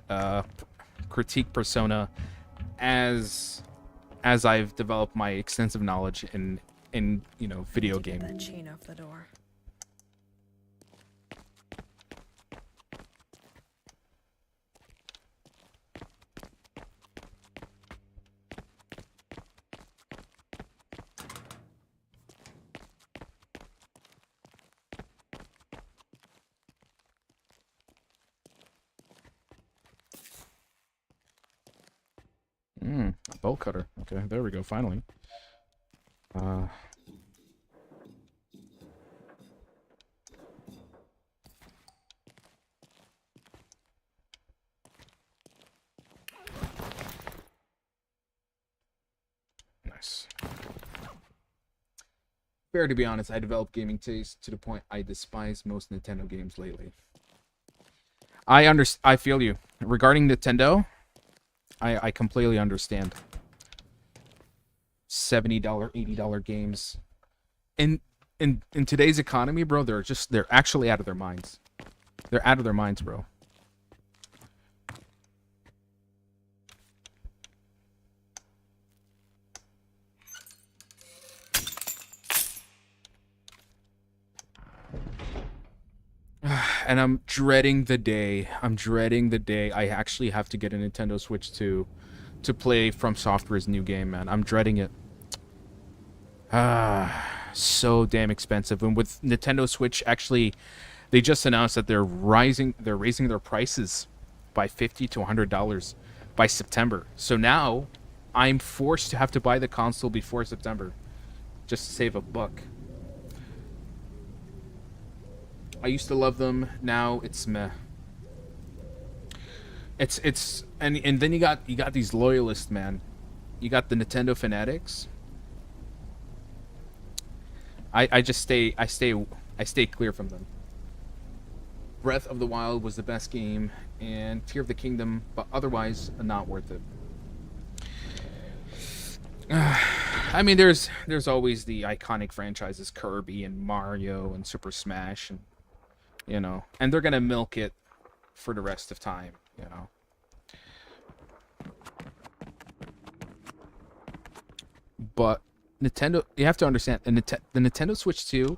persona as I've developed my extensive knowledge in you know, video Get gaming. that chain off the door. A bolt cutter. Okay, there we go, finally. Nice. Fair to be honest, I developed gaming taste to the point I despise most Nintendo games lately. I feel you. Regarding Nintendo, I completely understand. $70, $80 games. In today's economy, bro, they're actually out of their minds. They're out of their minds, bro. And I'm dreading the day. I actually have to get a Nintendo Switch to play From Software's new game, man. I'm dreading it. So damn expensive. And with Nintendo Switch, actually, they just announced that they're raising their prices by $50 to $100 by September. So now I'm forced to have to buy the console before September just to save a buck. I used to love them. Now it's meh. And then you got these loyalists, man. You got the Nintendo fanatics. I stay clear from them. Breath of the Wild was the best game, and Tear of the Kingdom, but otherwise not worth it. I mean, there's always the iconic franchises, Kirby and Mario and Super Smash, and and they're gonna milk it for the rest of time, But Nintendo, you have to understand, the Nintendo Switch 2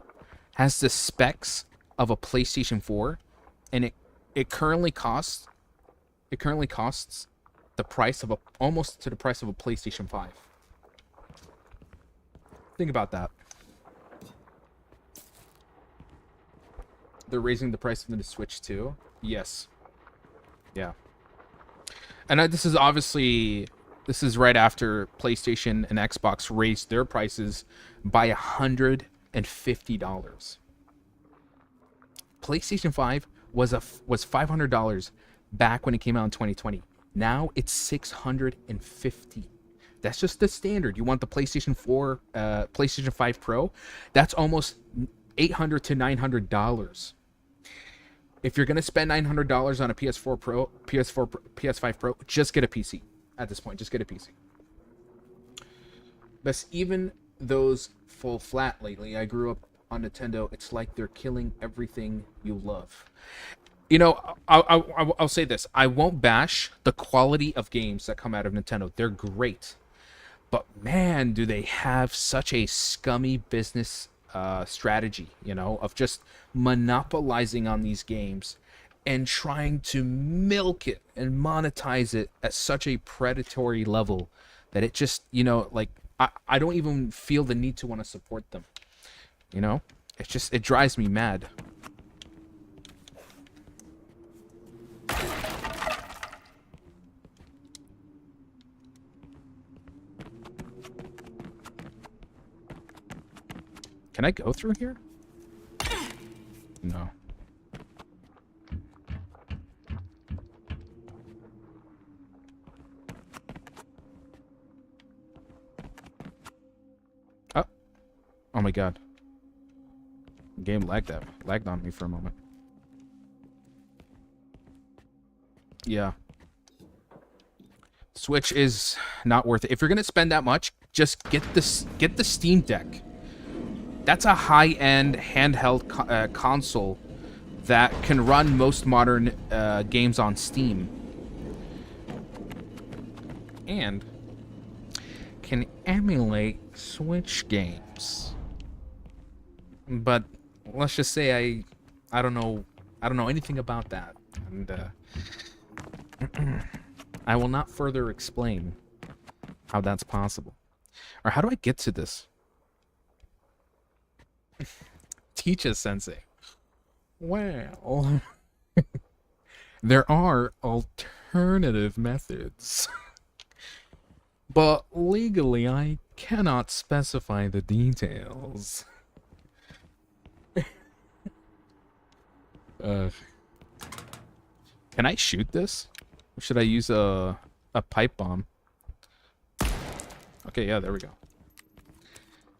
has the specs of a PlayStation 4, and it currently costs the price of almost to the price of a PlayStation 5. Think about that. They're raising the price of the Switch 2. Yes. Yeah. And this is right after PlayStation and Xbox raised their prices by $150. PlayStation 5 was $500 back when it came out in 2020. Now it's $650. That's just the standard. You want the PlayStation 4, PlayStation 5 Pro? That's almost $800 to $900. If you're gonna spend $900 on a PS4 Pro, PS5 Pro, just get a PC. At this point, just get a PC. But even those full flat lately, I grew up on Nintendo. It's like they're killing everything you love. I'll say this. I won't bash the quality of games that come out of Nintendo. They're great. But man, do they have such a scummy business strategy, of just monopolizing on these games and trying to milk it and monetize it at such a predatory level that it just, I don't even feel the need to want to support them. It drives me mad. Can I go through here? No. Oh my god. The game lagged on me for a moment. Yeah. Switch is not worth it. If you're gonna spend that much, just get the Steam Deck. That's a high-end handheld console that can run most modern games on Steam. And can emulate Switch games. But let's just say I don't know anything about that. And I will not further explain how that's possible. Or how do I get to this? Teach us, Sensei. Well, there are alternative methods. But legally, I cannot specify the details. Can I shoot this? Or should I use a pipe bomb? Okay, yeah, there we go.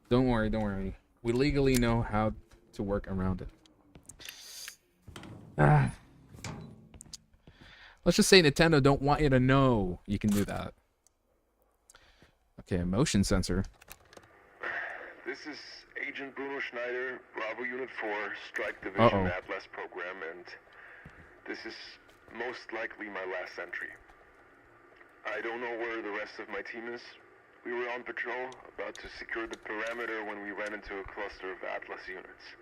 Don't worry. We legally know how to work around it. Let's just say Nintendo don't want you to know you can do that. Okay, motion sensor. This is Agent Bruno Schneider, Bravo Unit 4, Strike Division Atlas program, and this is most likely my last entry. I don't know where the rest of my team is. We were on patrol, about to secure the perimeter when we ran into a cluster of Atlas units.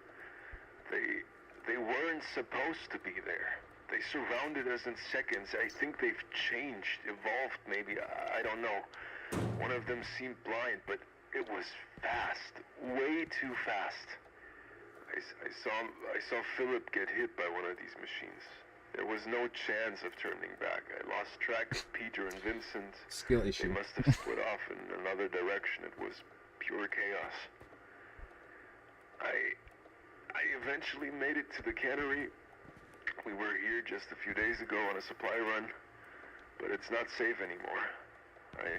They weren't supposed to be there. They surrounded us in seconds. I think they've changed, evolved maybe, I don't know. One of them seemed blind, but it was fast, way too fast. I saw Philip get hit by one of these machines. There was no chance of turning back. I lost track of Peter and Vincent. Skill issue. They must have split off in another direction. It was pure chaos. I eventually made it to the cannery. We were here just a few days ago on a supply run, but it's not safe anymore. I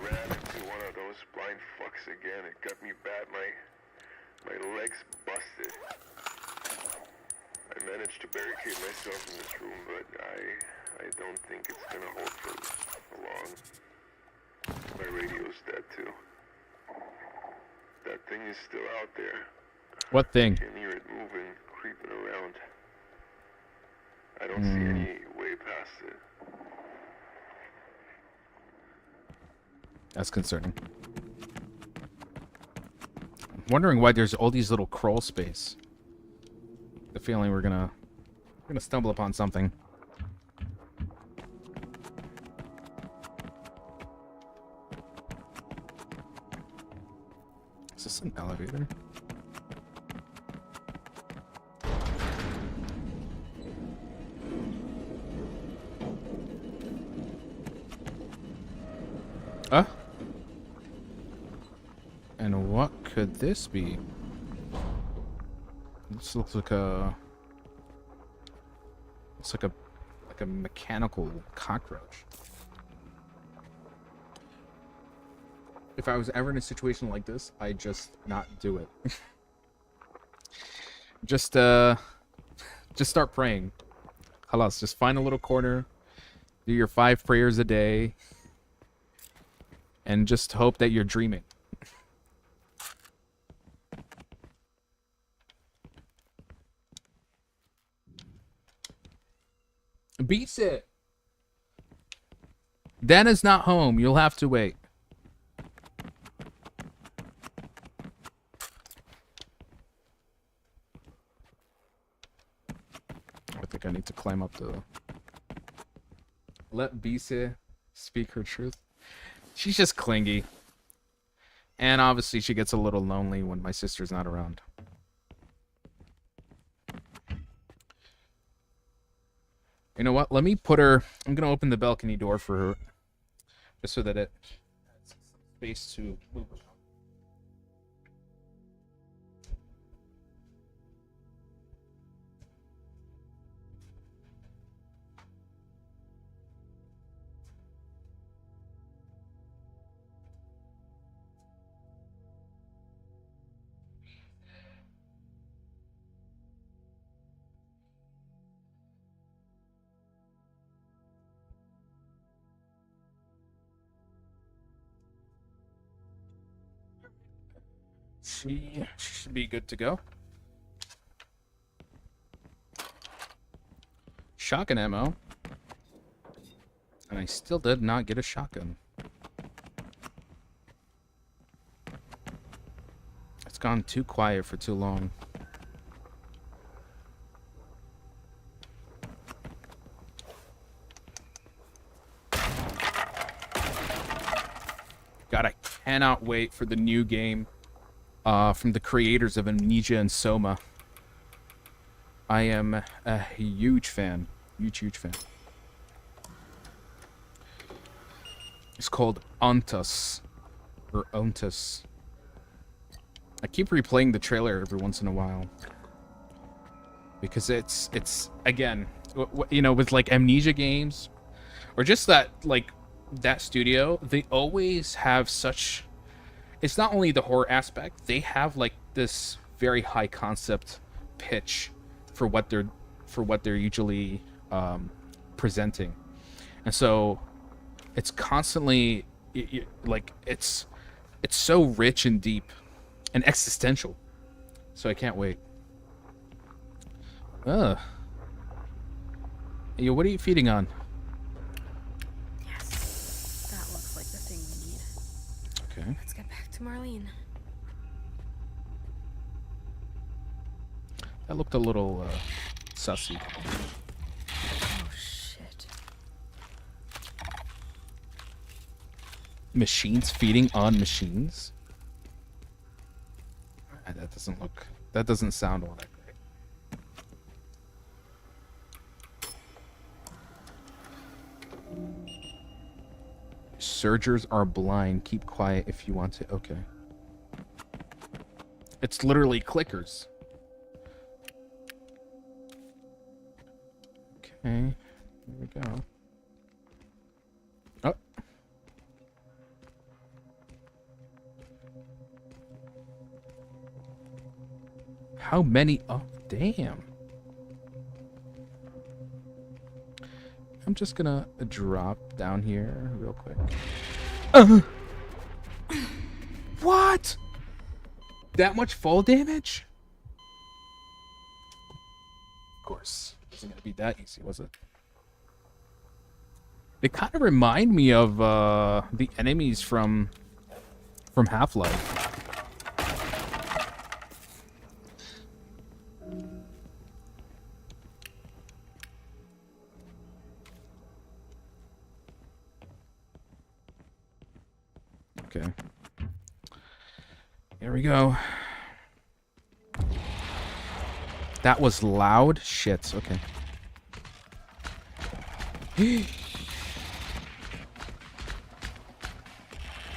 ran into one of those blind fucks again. It got me bad. My legs busted. I managed to barricade myself in this room, but I don't think it's gonna hold for long. My radio's dead too. is still out there. What thing? I can hear it moving, creeping around. I don't see any way past it. That's concerning. I'm wondering why there's all these little crawl space. The feeling we're gonna stumble upon something. Is this an elevator? And what could this be? This looks like a... It's like a mechanical cockroach. If I was ever in a situation like this, I'd just not do it. just start praying. Halas, just find a little corner, do your 5 prayers a day, and just hope that you're dreaming. Beats it. Dan is not home. You'll have to wait. I think I need to climb up the... Let Bisa speak her truth. She's just clingy. And obviously she gets a little lonely when my sister's not around. You know what? Let me put her... I'm going to open the balcony door for her. Just so that it has space to move around. She should be good to go. Shotgun ammo. And I still did not get a shotgun. It's gone too quiet for too long. God, I cannot wait for the new game. From the creators of Amnesia and Soma. I am a huge fan. Huge fan. It's called Ontus. Or Ontus. I keep replaying the trailer every once in a while. Because it's again, you know, with like Amnesia games. Or just that, like, that studio. They always have such... It's not only the horror aspect, they have like this very high concept pitch for what they're usually presenting. And so it's constantly like it's so rich and deep and existential. So I can't wait. Yo, what are you feeding on? Yes. That looks like the thing we need. Okay. Let's get back to Marlene. That looked a little sussy. Oh, shit. Machines feeding on machines? That doesn't sound all that great. Surgers are blind. Keep quiet if you want to. Okay. It's literally clickers. Okay. Here we go. Oh. How many? Oh, damn. I'm just gonna drop down here real quick. What? That much fall damage? Of course. It wasn't gonna be that easy, was it? They kind of remind me of the enemies from Half-Life. Okay. Here we go. That was loud? Shit, okay.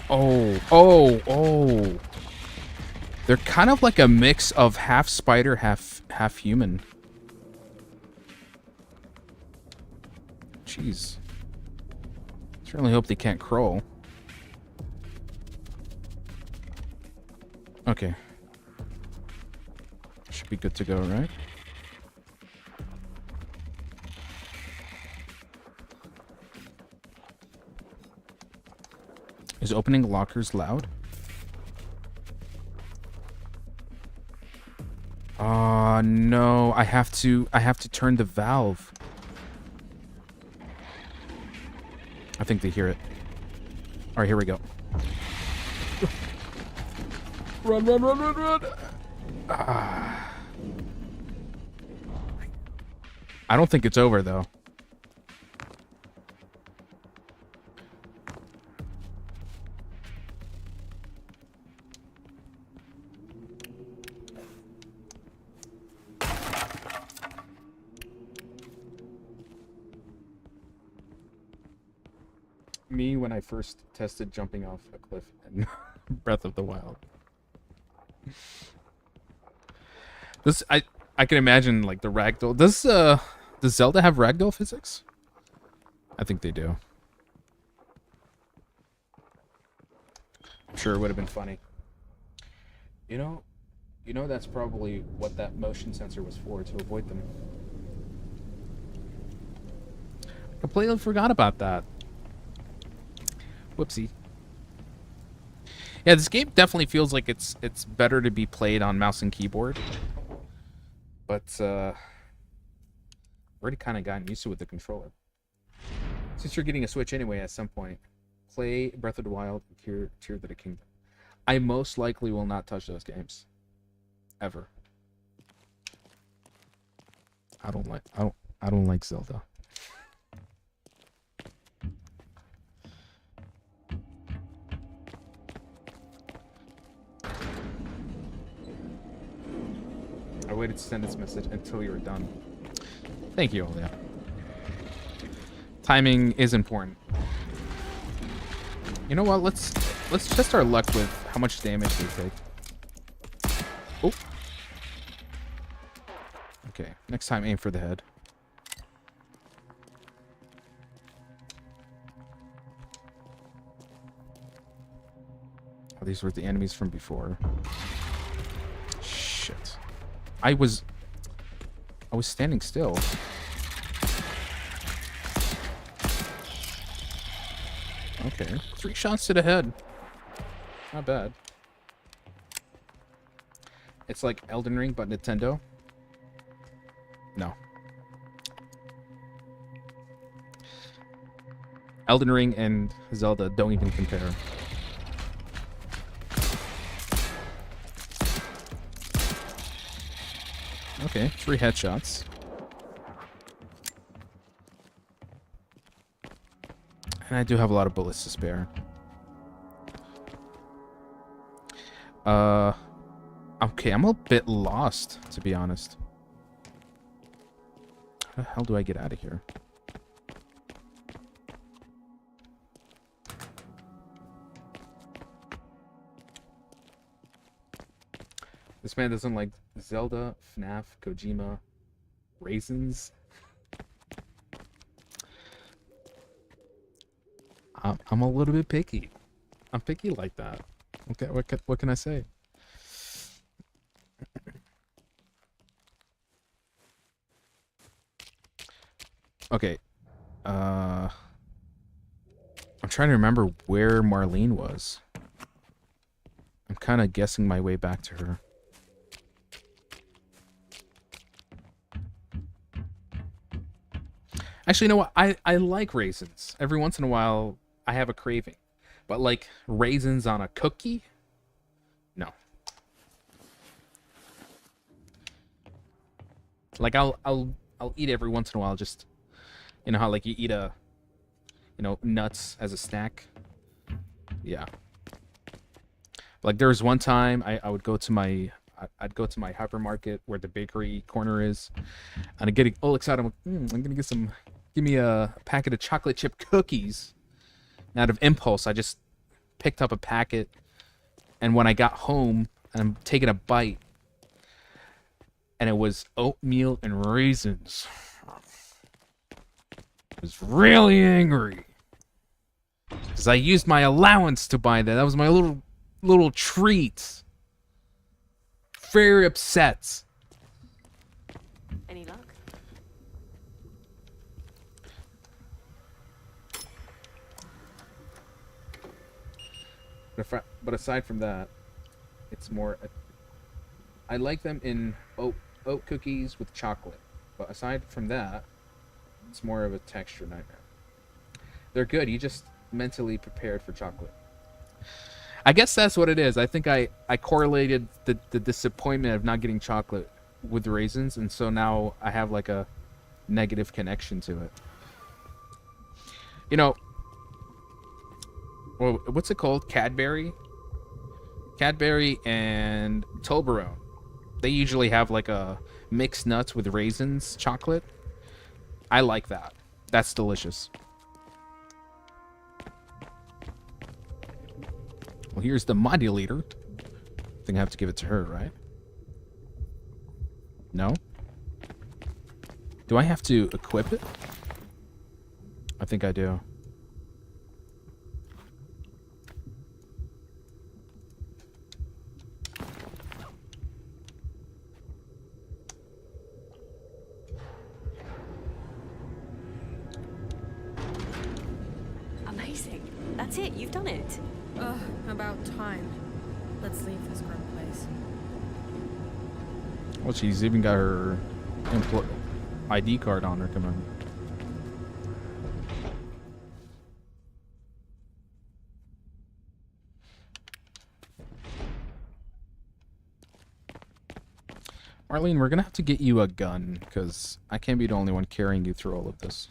Oh. They're kind of like a mix of half spider, half human. Jeez. Certainly hope they can't crawl. Okay. Should be good to go, right? Is opening lockers loud? No. I have to turn the valve. I think they hear it. All right, here we go. Run. I don't think it's over, though. Me when I first tested jumping off a cliff in Breath of the Wild. This I can imagine like the ragdoll. Does Zelda have ragdoll physics? I think they do. I'm sure it would have been funny. You know that's probably what that motion sensor was for, to avoid them. Completely forgot about that. Whoopsie. Yeah, this game definitely feels like it's better to be played on mouse and keyboard. But I've already kind of gotten used to it with the controller. Since you're getting a Switch anyway at some point, play Breath of the Wild and Tears of the Kingdom. I most likely will not touch those games. Ever. I don't like Zelda. I waited to send this message until you were done. Thank you, Olia. Timing is important. You know what? Let's test our luck with how much damage they take. Oh. Okay. Next time, aim for the head. Oh, these were the enemies from before. Shit. I was standing still. Okay. 3 shots to the head. Not bad. It's like Elden Ring, but Nintendo. No. Elden Ring and Zelda don't even compare. Okay, 3 headshots. And I do have a lot of bullets to spare. Okay, I'm a bit lost, to be honest. How the hell do I get out of here? This man doesn't like Zelda, FNAF, Kojima, raisins. I'm a little bit picky. I'm picky like that. Okay, what can I say? Okay. I'm trying to remember where Marlene was. I'm kind of guessing my way back to her. Actually, you know what? I like raisins. Every once in a while, I have a craving. But like raisins on a cookie? No. Like I'll eat every once in a while. Just, you know how like you eat nuts as a snack. Yeah. Like there was one time I would go to my hypermarket where the bakery corner is, and I'm getting all excited. I'm like, I'm gonna give me a packet of chocolate chip cookies. And out of impulse, I just picked up a packet, and when I got home and I'm taking a bite, and it was oatmeal and raisins. I was really angry because I used my allowance to buy that. That was my little treat. Very upset. Any luck? But aside from that, it's more. I like them in oat cookies with chocolate. But aside from that, it's more of a texture nightmare. They're good. You just mentally prepared for chocolate. I guess that's what it is. I think I correlated the disappointment of not getting chocolate with raisins, and so now I have like a negative connection to it. You know, well, what's it called? Cadbury and Toblerone. They usually have like a mixed nuts with raisins chocolate. I like that. That's delicious. Well, here's the modulator. I think I have to give it to her, right? No? Do I have to equip it? I think I do. Amazing. That's it. You've done it. Ugh, about time. Let's leave this grim place. Well, she's even got her ID card on her. Come on. Marlene, we're gonna have to get you a gun, because I can't be the only one carrying you through all of this.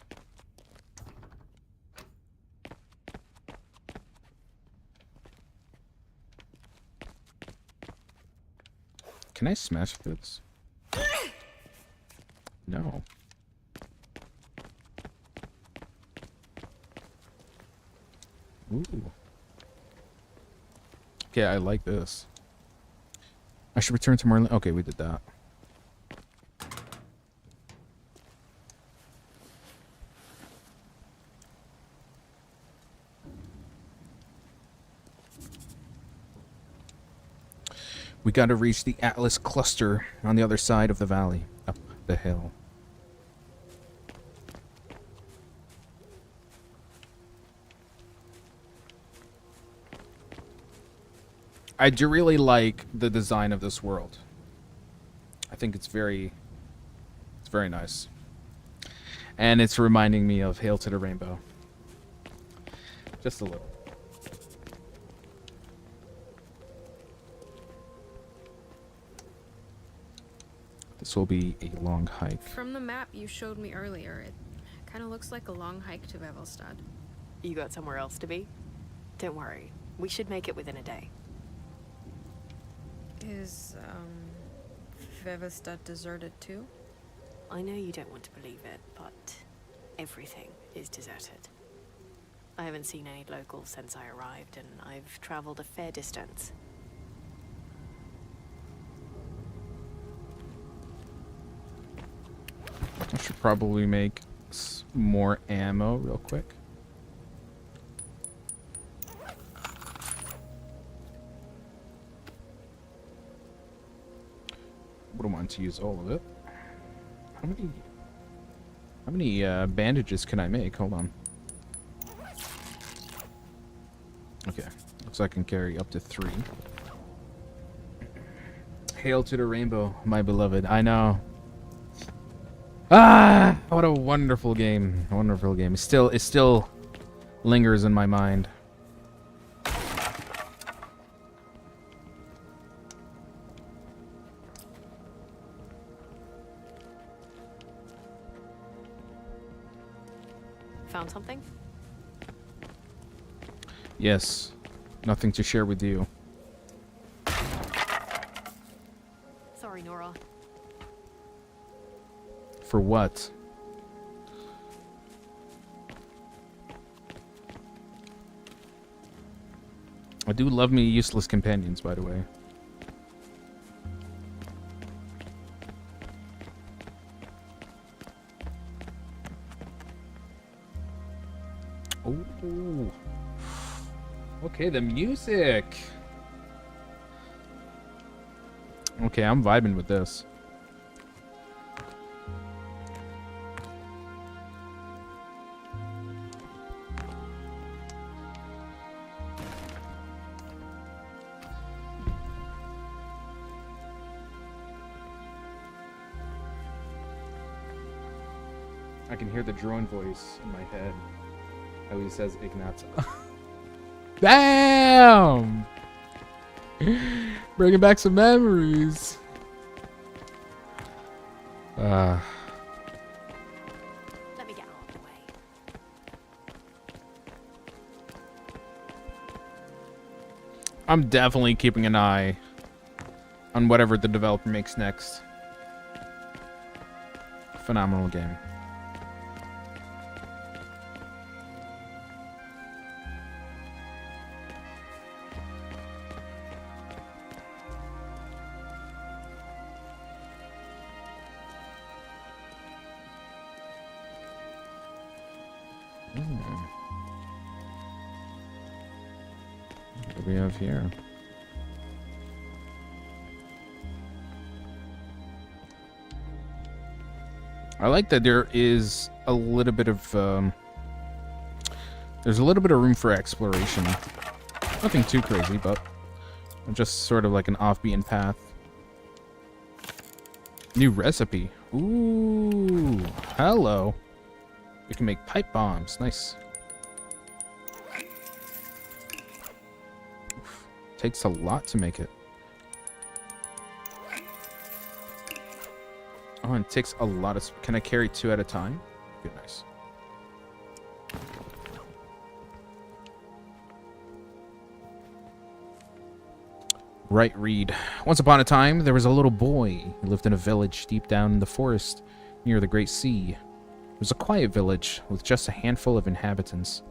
Can I smash this? No. Ooh. Okay, I like this. I should return to Marlene. Okay, we did that. We gotta reach the Atlas cluster on the other side of the valley, up the hill. I do really like the design of this world. I think it's very nice. And it's reminding me of Hail to the Rainbow. Just a little. This will be a long hike. From the map you showed me earlier, it kind of looks like a long hike to Vevelstad. You got somewhere else to be? Don't worry. We should make it within a day. Is, Vevelstad deserted too? I know you don't want to believe it, but everything is deserted. I haven't seen any locals since I arrived, and I've traveled a fair distance. I should probably make more ammo real quick. Wouldn't want to use all of it. How many bandages can I make? Hold on. Okay, looks like I can carry up to 3. Hail to the rainbow, my beloved. I know. Ah, what a wonderful game. Wonderful game. It still lingers in my mind. Found something? Yes. Nothing to share with you. Sorry, Nora. For what? I do love me useless companions, by the way. Oh. Okay, the music. Okay, I'm vibing with this. I can hear the drone voice in my head. How he says Ignat. Damn! Bringing back some memories. Let me get out of the way. I'm definitely keeping an eye on whatever the developer makes next. Phenomenal game. What do we have here? I like that there is a little bit of there's a little bit of room for exploration. Nothing too crazy, but just sort of like an off-beaten path. New recipe. Ooh, hello. We can make pipe bombs. Nice. Oof. Takes a lot to make it. Oh, and it takes a lot of... Can I carry 2 at a time? Okay, nice. Right read. Once upon a time, there was a little boy who lived in a village deep down in the forest near the Great Sea. It was a quiet village with just a handful of inhabitants.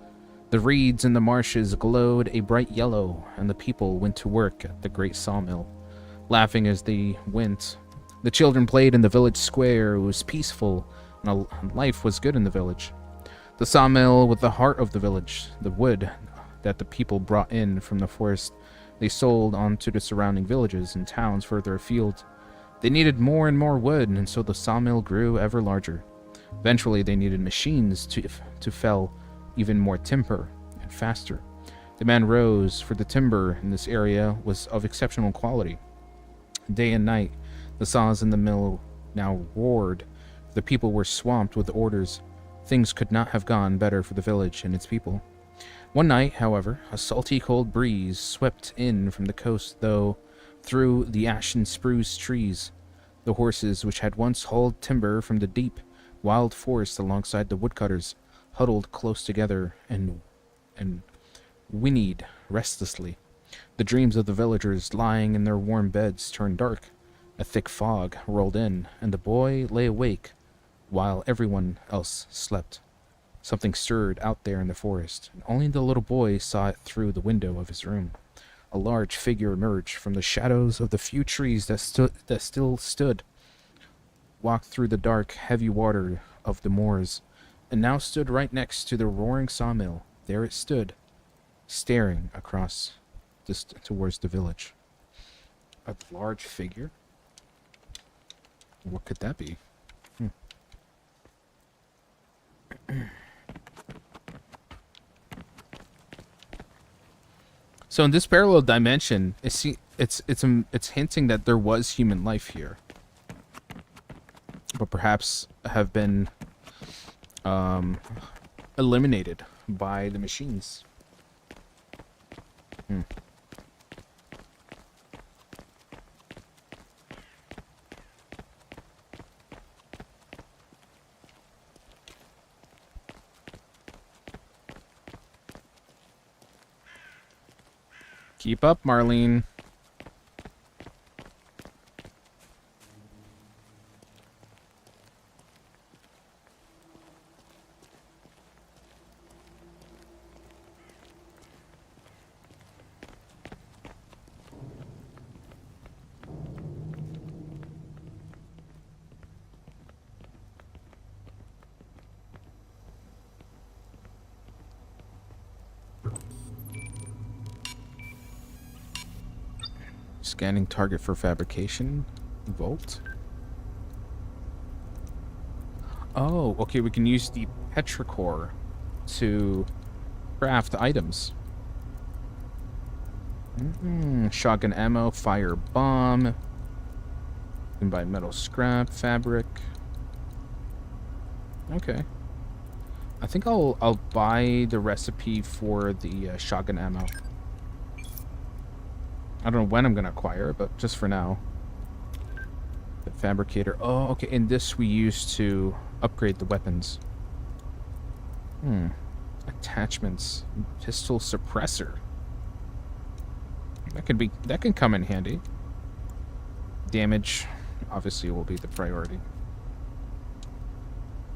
The reeds in the marshes glowed a bright yellow, and the people went to work at the great sawmill, laughing as they went. The children played in the village square. It was peaceful, and life was good in the village. The sawmill was the heart of the village. The wood that the people brought in from the forest, they sold on to the surrounding villages and towns further afield. They needed more and more wood, and so the sawmill grew ever larger. Eventually, they needed machines to fell even more timber and faster. Demand rose, for the timber in this area was of exceptional quality. Day and night, the saws in the mill now roared. The people were swamped with orders. Things could not have gone better for the village and its people. One night, however, a salty cold breeze swept in from the coast, through the ashen spruce trees. The horses, which had once hauled timber from the deep, wild forest alongside the woodcutters, huddled close together and whinnied restlessly. The dreams of the villagers lying in their warm beds turned dark. A thick fog rolled in, and the boy lay awake while everyone else slept. Something stirred out there in the forest, and only the little boy saw it through the window of his room. A large figure emerged from the shadows of the few trees that still stood, walked through the dark, heavy water of the moors, and now stood right next to the roaring sawmill. There it stood, staring across towards the village. A large figure? What could that be? So in this parallel dimension, it's hinting that there was human life here, but perhaps have been eliminated by the machines. Keep up, Marlene. Scanning target for fabrication. Vault. Oh, okay, we can use the petrichor to craft items. Shotgun ammo, fire bomb. You can buy metal scrap, fabric. Okay. I think I'll buy the recipe for the shotgun ammo. I don't know when I'm gonna acquire it, but just for now. The fabricator. Oh, okay. And this we use to upgrade the weapons. Attachments. Pistol suppressor. That can come in handy. Damage, obviously, will be the priority.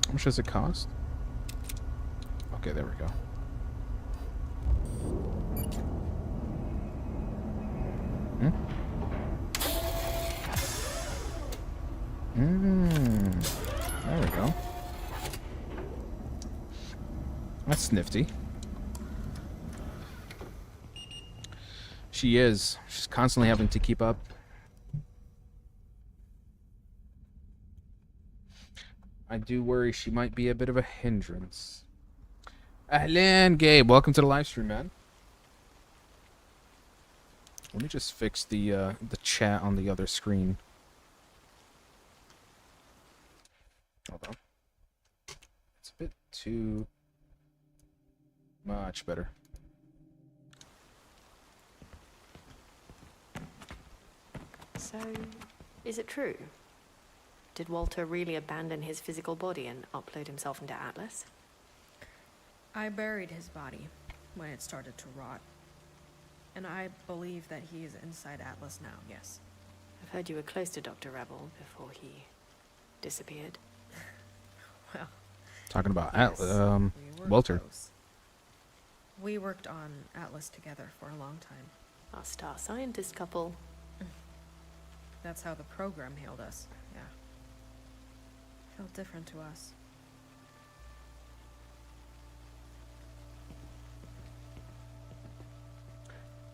How much does it cost? Okay, there we go. There we go. That's nifty. She is. She's constantly having to keep up. I do worry she might be a bit of a hindrance. Ahlan, Gabe. Welcome to the live stream, man. Let me just fix the chat on the other screen. Hold on. It's a bit too much better. So, is it true? Did Walter really abandon his physical body and upload himself into Atlas? I buried his body when it started to rot. And I believe that he is inside Atlas now, yes. I've heard you were close to Dr. Rebel before he disappeared. Well, Talking about yes, we were Walter. close. We worked on Atlas together for a long time. Our star scientist couple. That's how the program hailed us, yeah. Felt different to us.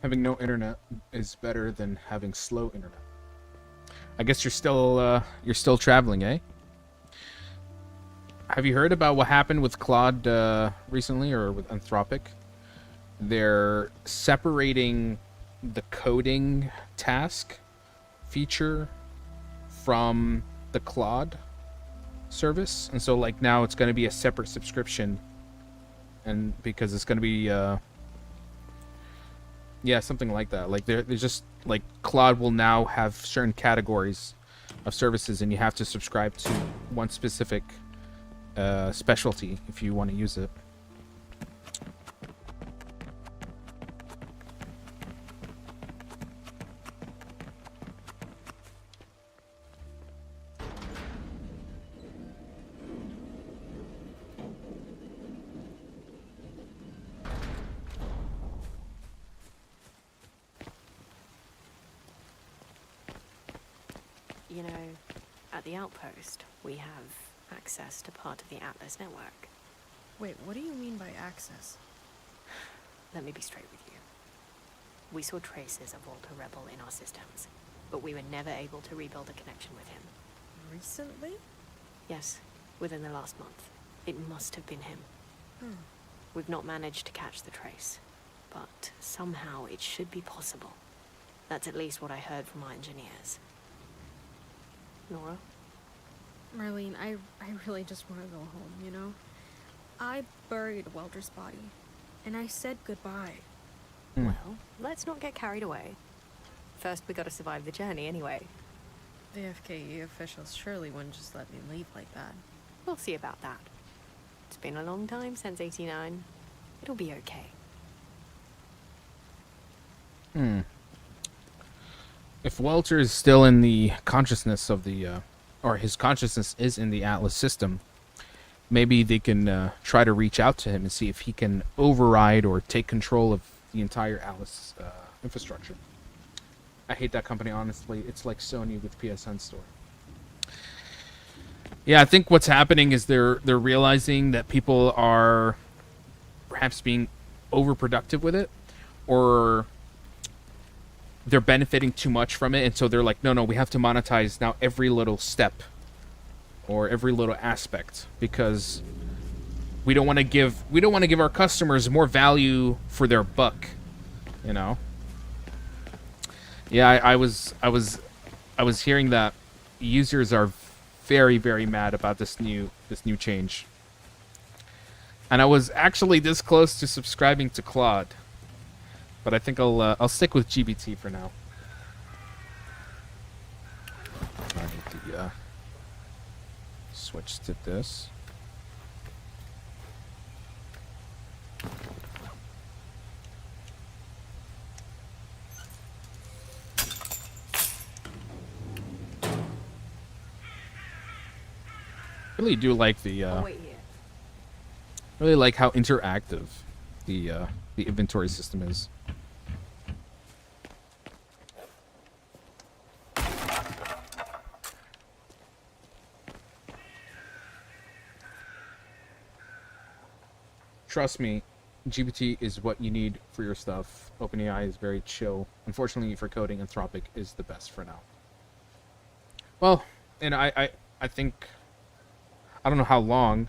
Having no internet is better than having slow internet. I guess you're still traveling, eh? Have you heard about what happened with Claude recently, or with Anthropic? They're separating the coding task feature from the Claude service, and so like now it's going to be a separate subscription, and because it's going to be yeah, something like that. Like there's just like Claude will now have certain categories of services, and you have to subscribe to one specific specialty if you want to use it. You know, at the outpost, we have access to part of the Atlas network. Wait, what do you mean by access? Let me be straight with you. We saw traces of Walter Rebel in our systems, but we were never able to rebuild a connection with him. Recently? Yes, within the last month. It must have been him. We've not managed to catch the trace, but somehow it should be possible. That's at least what I heard from our engineers. Nora? Marlene, I really just want to go home, you know? I buried Welter's body, and I said goodbye. Well, let's not get carried away. First, we gotta survive the journey anyway. The FKE officials surely wouldn't just let me leave like that. We'll see about that. It's been a long time since '89. It'll be okay. If Welter is still in the consciousness of the, or his consciousness is in the Atlas system, maybe they can try to reach out to him and see if he can override or take control of the entire Atlas infrastructure. I hate that company, honestly. It's like Sony with PSN Store. Yeah, I think what's happening is they're realizing that people are perhaps being overproductive with it, or they're benefiting too much from it, and so they're like, no, we have to monetize now every little step or every little aspect, because we don't want to give our customers more value for their buck, you know. Yeah, I was hearing that users are very, very mad about this new change. And I was actually this close to subscribing to Claude, but I think I'll stick with GBT for now. I need to switch to this. Really do like the really like how interactive the inventory system is. Trust me, GPT is what you need for your stuff. OpenAI is very chill. Unfortunately for coding, Anthropic is the best for now. Well, and I think, I don't know how long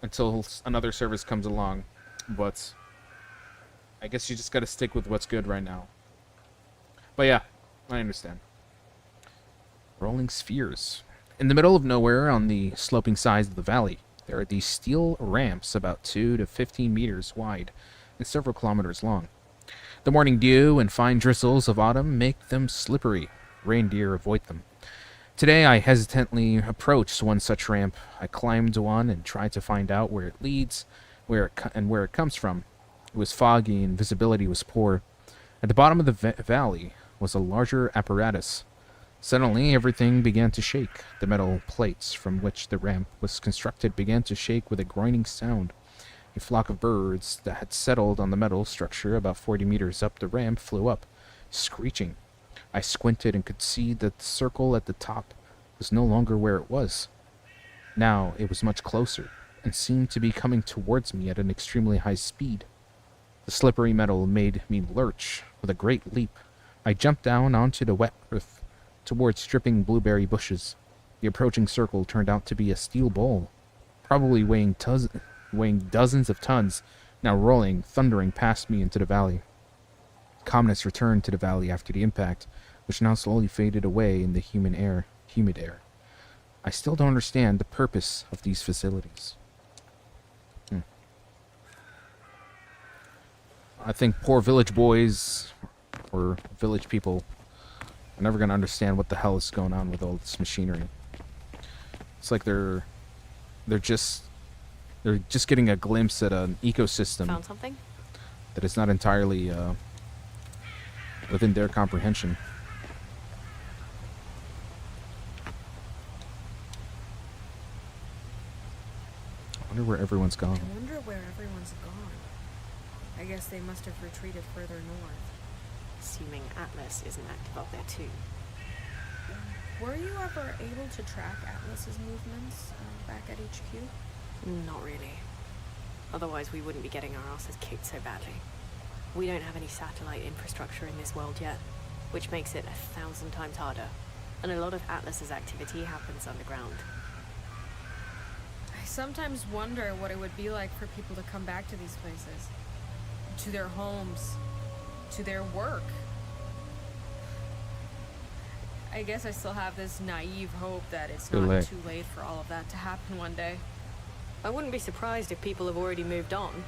until another service comes along, but I guess you just gotta stick with what's good right now. But yeah, I understand. Rolling spheres. In the middle of nowhere on the sloping sides of the valley, there are these steel ramps about 2 to 15 meters wide and several kilometers long. The morning dew and fine drizzles of autumn make them slippery. Reindeer avoid them. Today I hesitantly approached one such ramp. I climbed one and tried to find out where it leads, where it comes from. It was foggy and visibility was poor. At the bottom of the valley was a larger apparatus. Suddenly, everything began to shake. The metal plates from which the ramp was constructed began to shake with a grinding sound. A flock of birds that had settled on the metal structure about 40 meters up the ramp flew up, screeching. I squinted and could see that the circle at the top was no longer where it was. Now it was much closer, and seemed to be coming towards me at an extremely high speed. The slippery metal made me lurch. With a great leap, I jumped down onto the wet earth towards dripping blueberry bushes. The approaching circle turned out to be a steel ball, probably weighing dozens of tons, now rolling, thundering past me into the valley. Calmness returned to the valley after the impact, which now slowly faded away in the humid air. I still don't understand the purpose of these facilities. I think poor village boys, or village people, are never going to understand what the hell is going on with all this machinery. It's like they're just getting a glimpse at an ecosystem Found something? that is not entirely within their comprehension. I wonder where everyone's gone. I guess they must have retreated further north. Assuming Atlas isn't active up there too. Were you ever able to track Atlas's movements back at HQ? Not really. Otherwise we wouldn't be getting our asses kicked so badly. We don't have any satellite infrastructure in this world yet, which makes it 1,000 times harder. And a lot of Atlas's activity happens underground. I sometimes wonder what it would be like for people to come back to these places. To their homes. To their work. I guess I still have this naive hope that it's Too not late. too late for all of that to happen one day. I wouldn't be surprised if people have already moved on.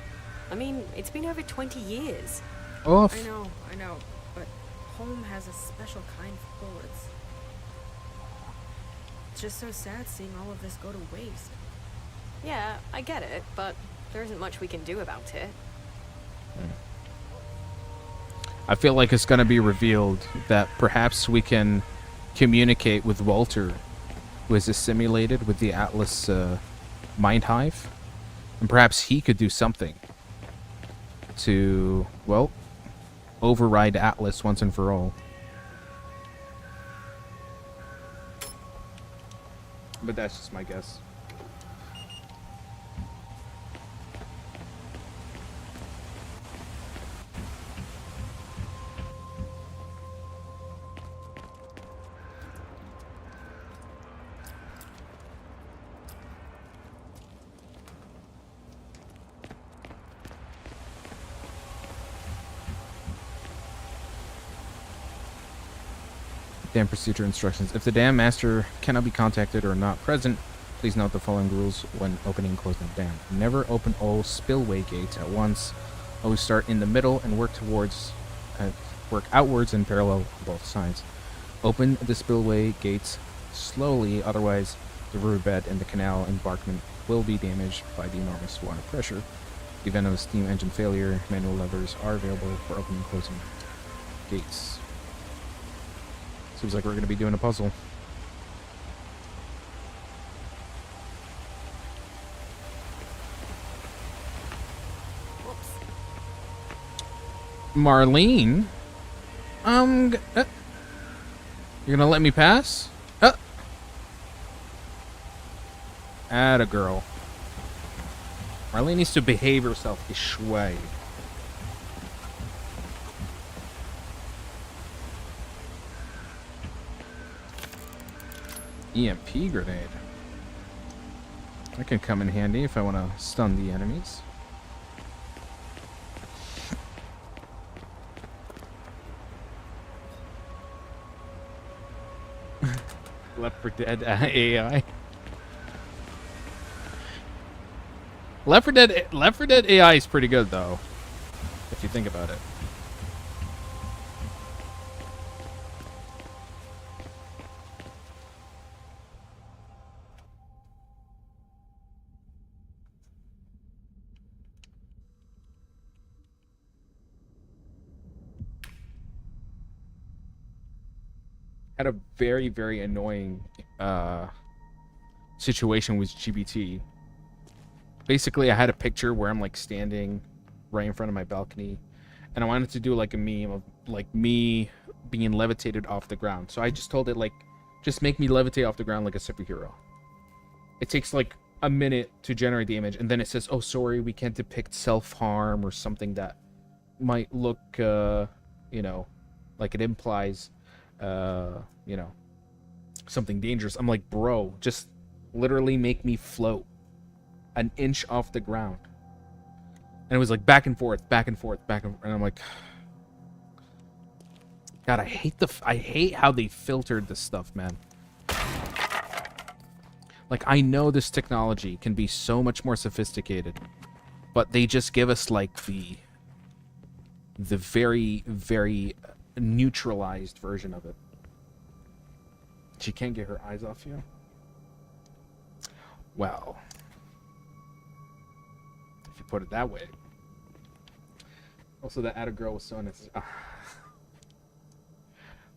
I mean, it's been over 20 years. Oof. I know, but home has a special kind of bullets. It's just so sad seeing all of this go to waste. Yeah, I get it, but there isn't much we can do about it. I feel like it's going to be revealed that perhaps we can communicate with Walter, who is assimilated with the Atlas mind hive, and perhaps he could do something to, well, override Atlas once and for all. But that's just my guess. Dam procedure instructions. If the dam master cannot be contacted or not present, please note the following rules when opening and closing the dam. Never open all spillway gates at once. Always start in the middle and work outwards in parallel on both sides. Open the spillway gates slowly, otherwise the riverbed and the canal embankment will be damaged by the enormous water pressure. In the event of a steam engine failure, manual levers are available for opening and closing gates. Seems like we're going to be doing a puzzle. Whoops. Marlene? You're gonna let me pass? Atta girl. Marlene needs to behave herself this way. EMP grenade. That can come in handy if I want to stun the enemies. Left 4 Dead AI. Left 4 Dead AI is pretty good though, if you think about it. Had a very, very annoying situation with GBT. Basically, I had a picture where I'm like standing right in front of my balcony, and I wanted to do like a meme of like me being levitated off the ground. So I just told it like, just make me levitate off the ground like a superhero. It takes like a minute to generate the image, and then it says, "Oh, sorry, we can't depict self-harm or something that might look, you know, like it implies." You know, something dangerous. I'm like, bro, just literally make me float an inch off the ground. And it was like back and forth, back and forth, back and forth. And I'm like, God, I hate how they filtered this stuff, man. Like, I know this technology can be so much more sophisticated, but they just give us like the very, very neutralized version of it. She can't get her eyes off you? Well, if you put it that way. Also, that Atta girl was so unnecessary.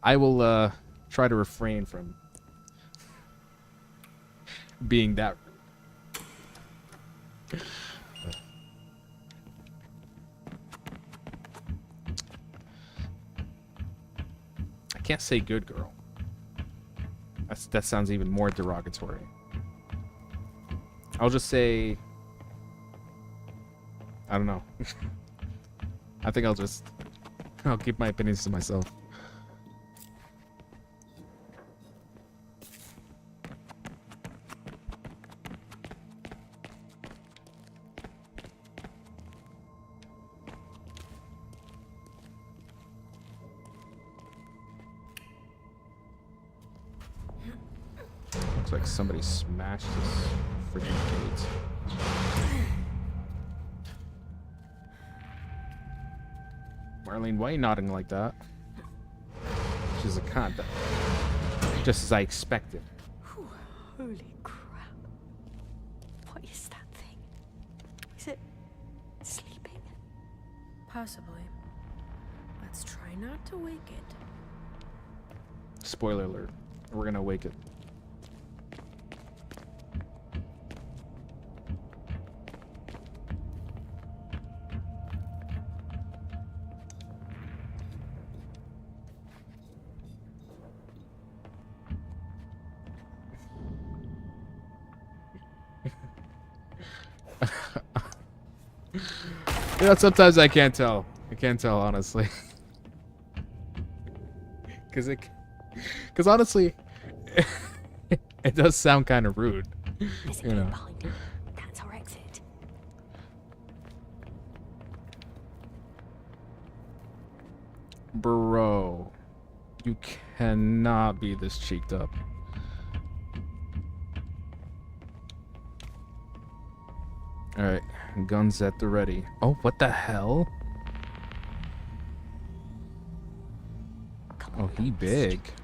I will try to refrain from being that rude. I can't say good girl. That sounds even more derogatory. I'll just say, I don't know. I think I'll keep my opinions to myself. Looks like somebody smashed this freaking gate. Marlene, why are you nodding like that? She's a cunt. Just as I expected. Whew, holy crap. What is that thing? Is it sleeping? Possibly. Let's try not to wake it. Spoiler alert. We're gonna wake it. You know, sometimes I can't tell. I can't tell, honestly. Because honestly, it does sound kind of rude. There's a You gate know. behind it. That's our exit. Bro, you cannot be this cheeked up. Alright, guns at the ready. Oh, what the hell? Come Oh, on, he let's big. check.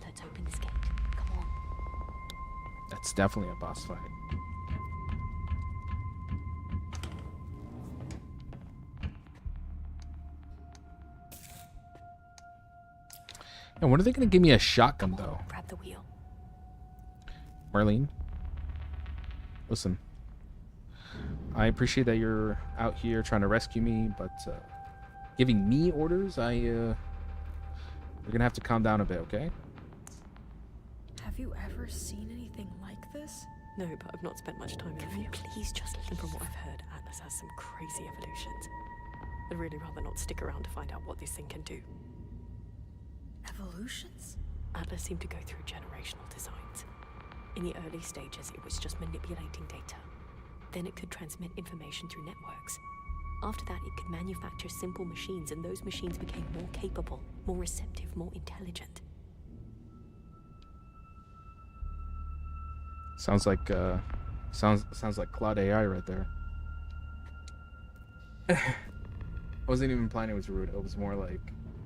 Let's open this gate. Come on. That's definitely a boss fight. And when are they gonna give me a shotgun Come on, though? grab the wheel. Marlene, listen. I appreciate that you're out here trying to rescue me, but giving me orders, you're gonna have to calm down a bit, okay? Have you ever seen anything like this? No, but I've not spent much time in the field. Please just listen. From what I've heard, Atlas has some crazy evolutions. I'd really rather not stick around to find out what this thing can do. Evolutions? Atlas seemed to go through generational designs. In the early stages, it was just manipulating data. Then it could transmit information through networks. After that, it could manufacture simple machines, and those machines became more capable, more receptive, more intelligent. Sounds like sounds like Claude AI right there. I wasn't even implying it was rude. It was more like,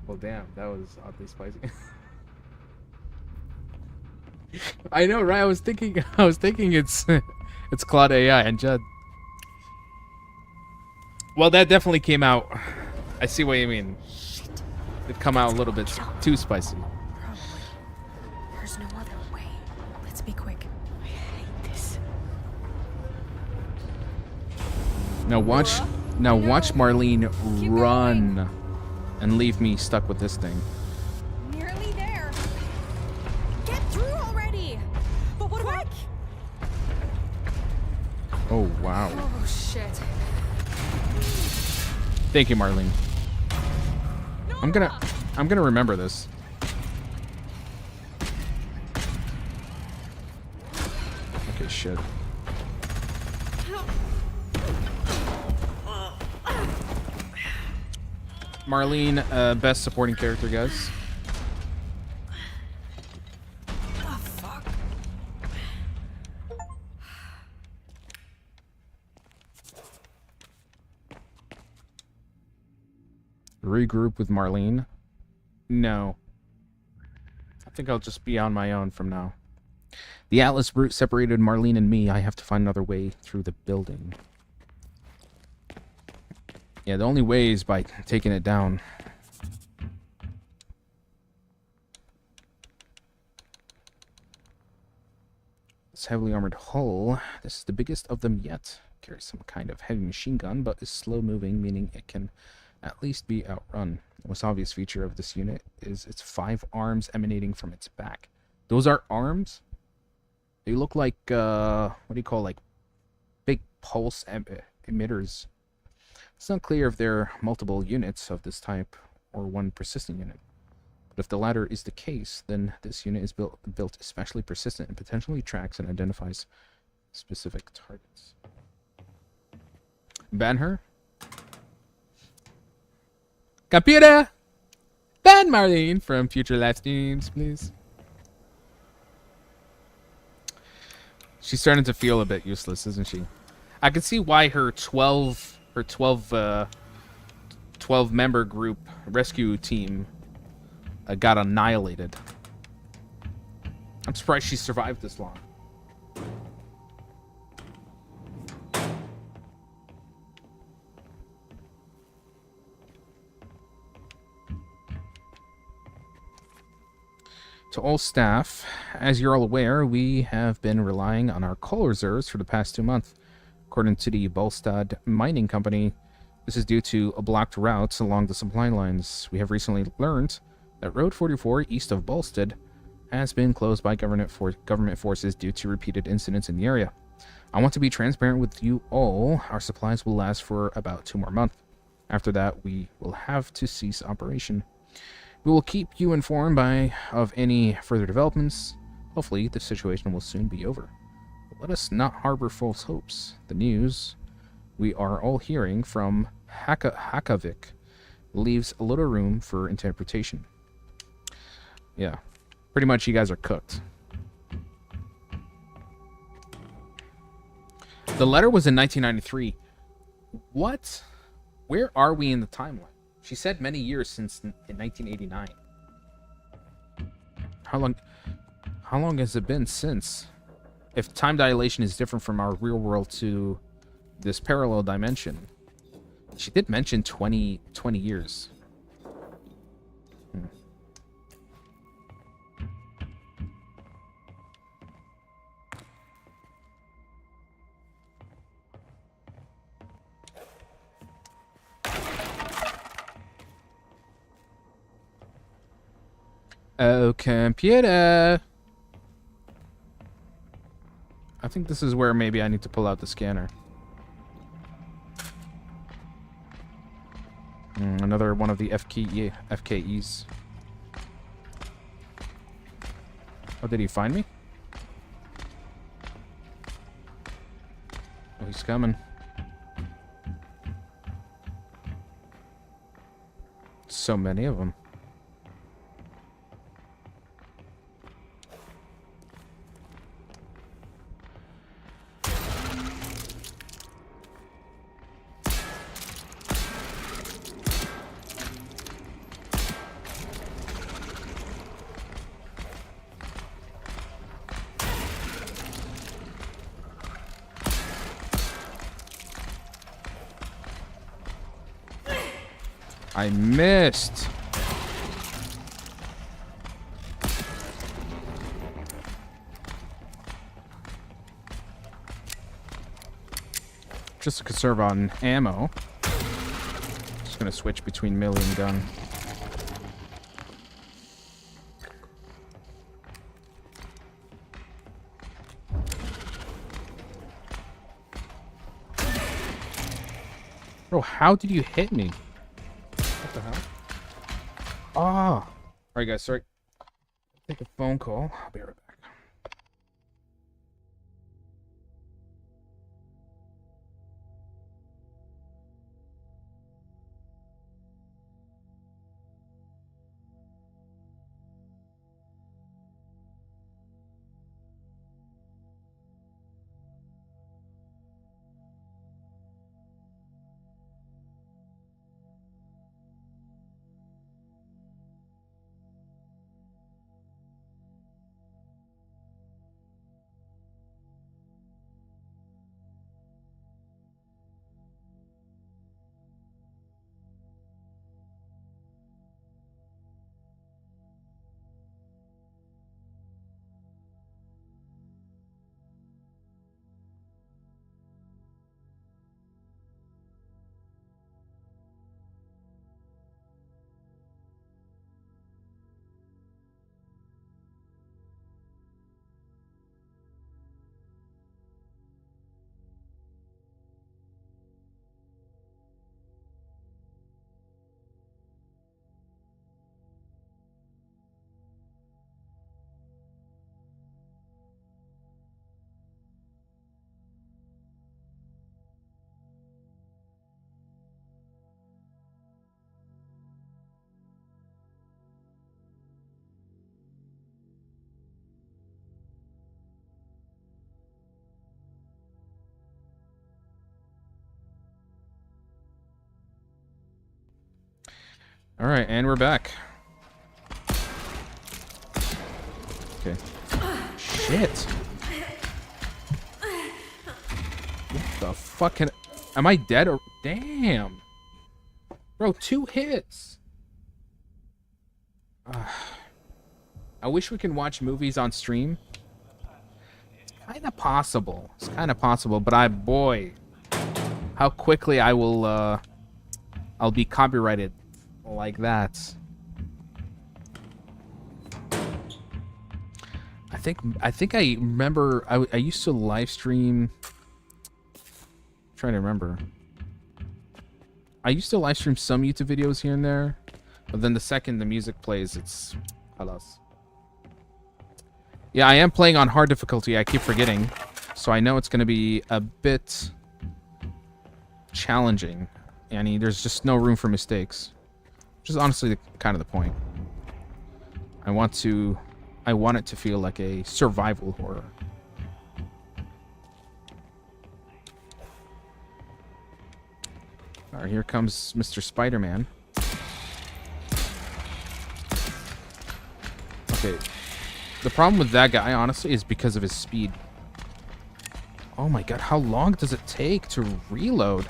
well, damn, that was oddly spicy. I know, right? I was thinking it's it's Claude AI and Judd. Well, that definitely came out. I see what you mean. It come out a little bit too spicy. Probably. There's no other way. Let's be quick. I hate this. Now watch Marlene run and leave me stuck with this thing. Nearly there. Get through already. But what about? Oh wow. Oh shit. Thank you, Marlene. I'm gonna remember this. Okay, shit. Marlene, best supporting character, guys. Oh fuck. Regroup with Marlene? No. I think I'll just be on my own from now. The Atlas brute separated Marlene and me. I have to find another way through the building. Yeah, the only way is by taking it down. This heavily armored hull. This is the biggest of them yet. Carries some kind of heavy machine gun, but is slow moving, meaning it can at least be outrun. The most obvious feature of this unit is its 5 arms emanating from its back. Those are arms? They look like, what do you call, like, big pulse emitters. It's not clear if there are multiple units of this type or one persistent unit. But if the latter is the case, then this unit is built especially persistent and potentially tracks and identifies specific targets. Ban her? Capire? Ban Marlene from future live streams, please. She's starting to feel a bit useless, isn't she? I can see why her 12 member group rescue team got annihilated. I'm surprised she survived this long. To all staff, as you're all aware, we have been relying on our coal reserves for the past 2 months. According to the Bolstad Mining Company, this is due to blocked routes along the supply lines. We have recently learned that Road 44 east of Bolstad has been closed by government forces due to repeated incidents in the area. I want to be transparent with you all. Our supplies will last for about 2 more months. After that, we will have to cease operation. We will keep you informed of any further developments. Hopefully, the situation will soon be over. But let us not harbor false hopes. The news we are all hearing from Hakavik leaves a little room for interpretation. Yeah, pretty much you guys are cooked. The letter was in 1993. What? Where are we in the timeline? She said many years since in 1989. How long has it been since? If time dilation is different from our real world to this parallel dimension. She did mention 20 years. Oh, computer. I think this is where maybe I need to pull out the scanner. Another one of the FKEs. Oh, did he find me? Oh, he's coming. So many of them. I missed. Just to conserve on ammo. Just gonna switch between melee and gun. Bro, how did you hit me? What the hell? Ah! Alright guys, sorry. Take a phone call. I'll be right back. All right, and we're back. Okay. Shit. What the fuck am I dead or... Damn. Bro, 2 hits. I wish we can watch movies on stream. It's kind of possible. It's kind of possible, but boy, how quickly I will, I'll be copyrighted like that. I think I remember I used to live stream. I'm trying to remember. I used to live stream some YouTube videos here and there, but then the second the music plays, it's halas. Yeah, I am playing on hard difficulty. I keep forgetting, so I know it's going to be a bit challenging. And there's just no room for mistakes, which is honestly kind of the point. I want it to feel like a survival horror. All right, here comes Mr. Spider-Man. Okay. The problem with that guy, honestly, is because of his speed. Oh my god, how long does it take to reload?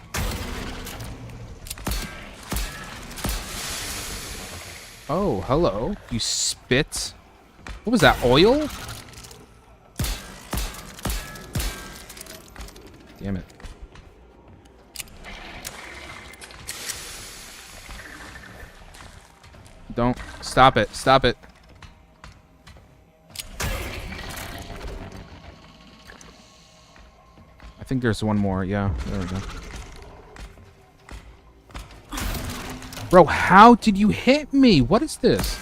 Oh, hello. You spit. What was that, oil? Damn it. Don't. Stop it. Stop it. I think there's one more. Yeah, there we go. Bro, how did you hit me? What is this?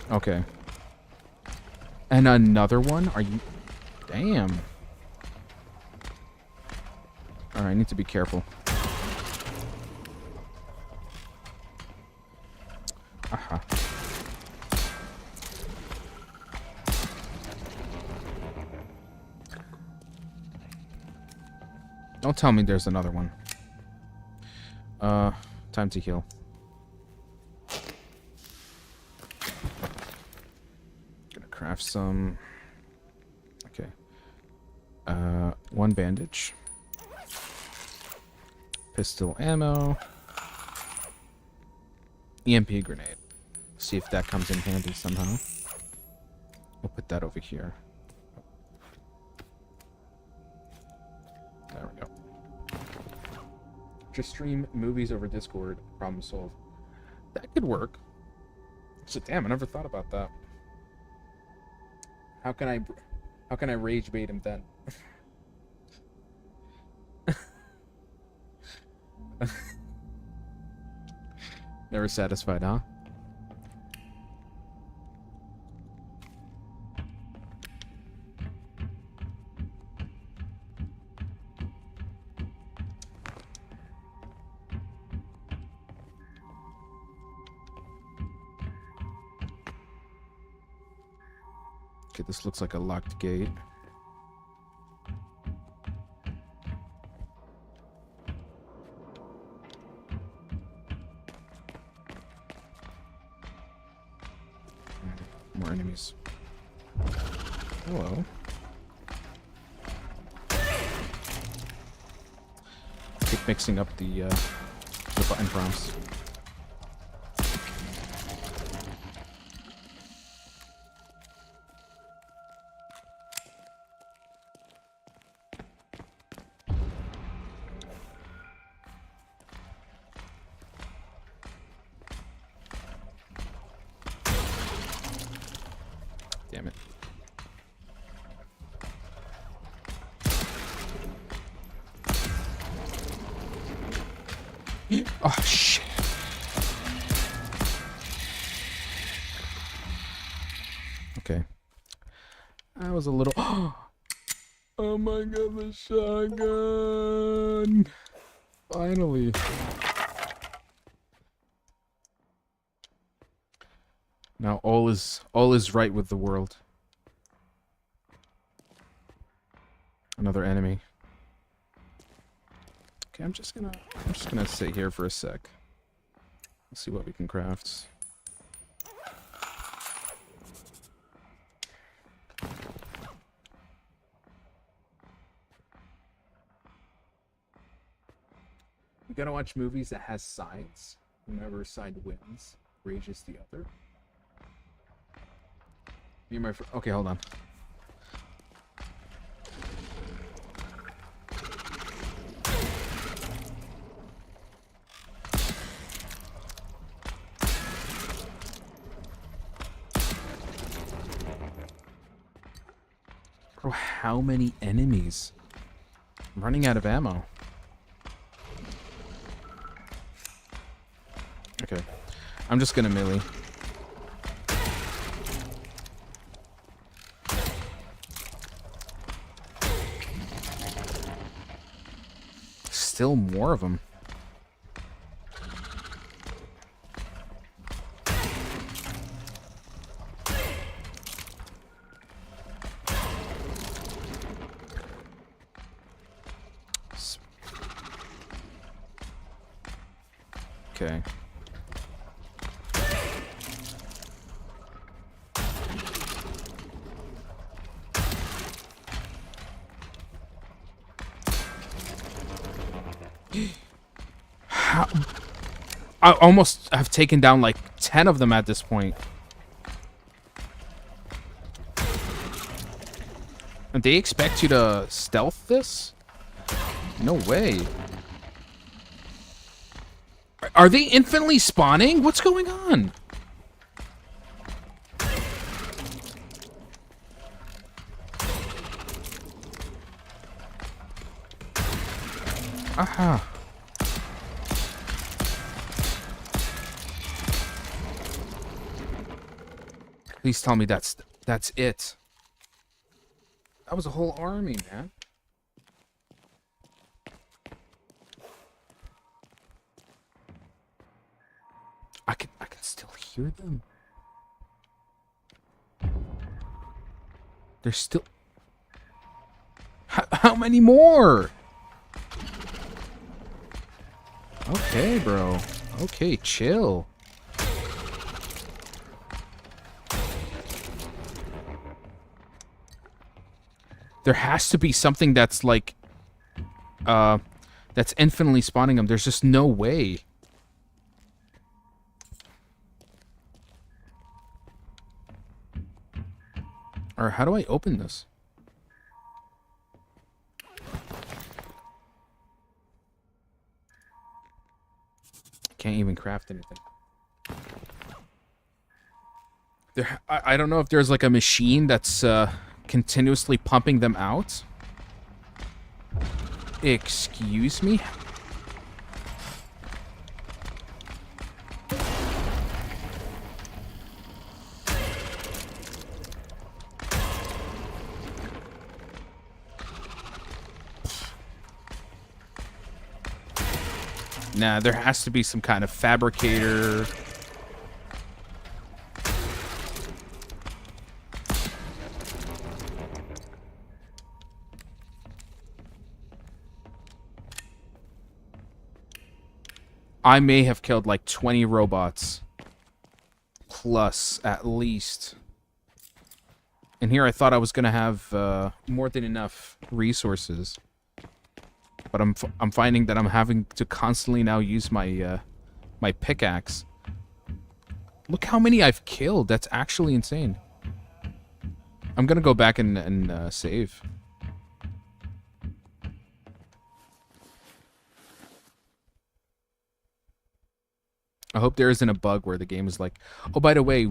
Okay. And another one? Are you... Damn. Alright, I need to be careful. Aha. Don't tell me there's another one. Time to heal. Gonna craft some. Okay. One bandage. Pistol ammo. EMP grenade. See if that comes in handy somehow. We'll put that over here. There we go. Just stream movies over Discord. Problem solved. That could work. So damn, I never thought about that. How can I rage bait him then? Never satisfied, huh? Okay, this looks like a locked gate. More enemies. Hello. Keep mixing up the button prompts. Damn it. Oh, shit. Okay. I was a little... Oh my god, the shotgun! Finally. Now all is right with the world. Another enemy. Okay, I'm just gonna sit here for a sec. Let's see what we can craft. You gotta watch movies that has sides. Whomever side wins, rages the other. Me and my okay, hold on. Bro, how many enemies? I'm running out of ammo. Okay. I'm just gonna melee. Still more of them. Okay. How? I almost have taken down like 10 of them at this point. And they expect you to stealth this? No way. Are they infinitely spawning? What's going on? Aha. Please tell me that's it. That was a whole army, man. I can still hear them. There's still... How many more? Okay, bro. Okay, chill. There has to be something that's like... that's infinitely spawning them. There's just no way. Or how do I open this? Can't even craft anything. I don't know if there's like a machine that's continuously pumping them out. Excuse me? Nah, there has to be some kind of fabricator. I may have killed like 20 robots. Plus, at least. And here I thought I was going to have more than enough resources. But I'm finding that I'm having to constantly now use my my pickaxe. Look how many I've killed. That's actually insane. I'm gonna go back and save. I hope there isn't a bug where the game is like, oh, by the way,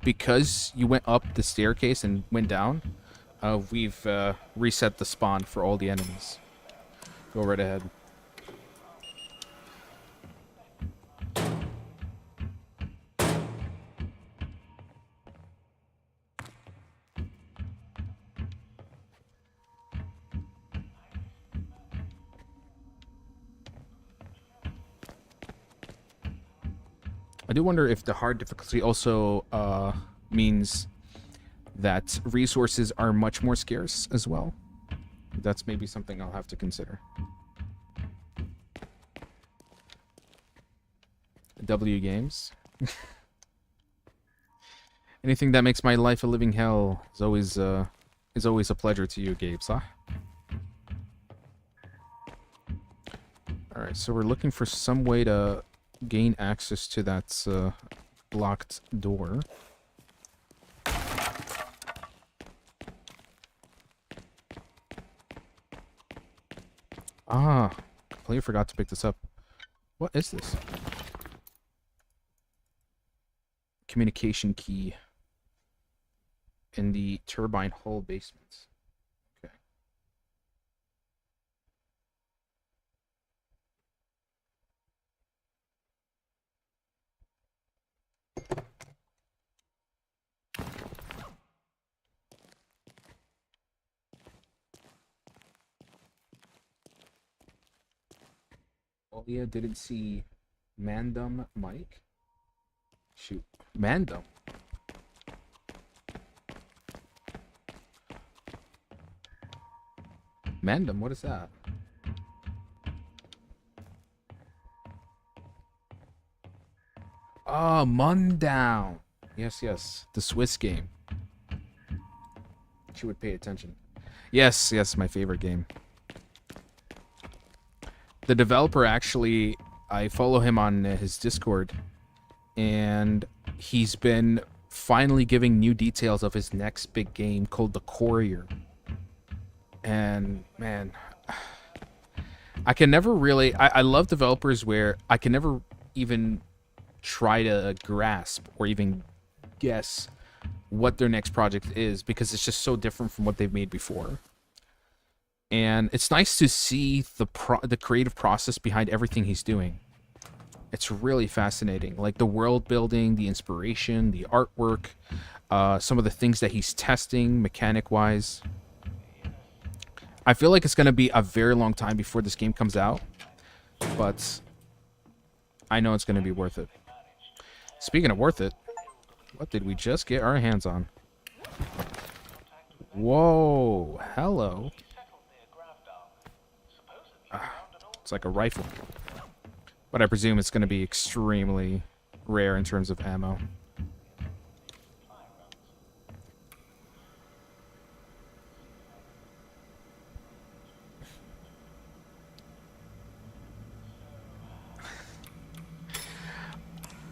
because you went up the staircase and went down, we've reset the spawn for all the enemies. Go right ahead. I do wonder if the hard difficulty also means that resources are much more scarce as well. That's maybe something I'll have to consider. W Games. Anything that makes my life a living hell is always a pleasure to you, Gabe, huh? Alright, so we're looking for some way to gain access to that locked door. Ah, completely forgot to pick this up. What is this? Communication key in the turbine hull basement. Okay. Olia didn't see Mandum Mike. Shoot. Mandum. Mandum, what is that? Oh, Mundown. Yes, yes. The Swiss game. She would pay attention. Yes, yes, my favorite game. The developer actually, I follow him on his Discord, and he's been finally giving new details of his next big game called The Courier. And man, I can never really, I love developers where I can never even try to grasp or even guess what their next project is, because it's just so different from what they've made before. And it's nice to see the creative process behind everything he's doing. It's really fascinating, like the world building, the inspiration, the artwork, some of the things that he's testing mechanic wise. I feel like it's going to be a very long time before this game comes out, but I know it's going to be worth it. Speaking of worth it, what did we just get our hands on? Whoa, hello. It's like a rifle. But I presume it's going to be extremely rare in terms of ammo.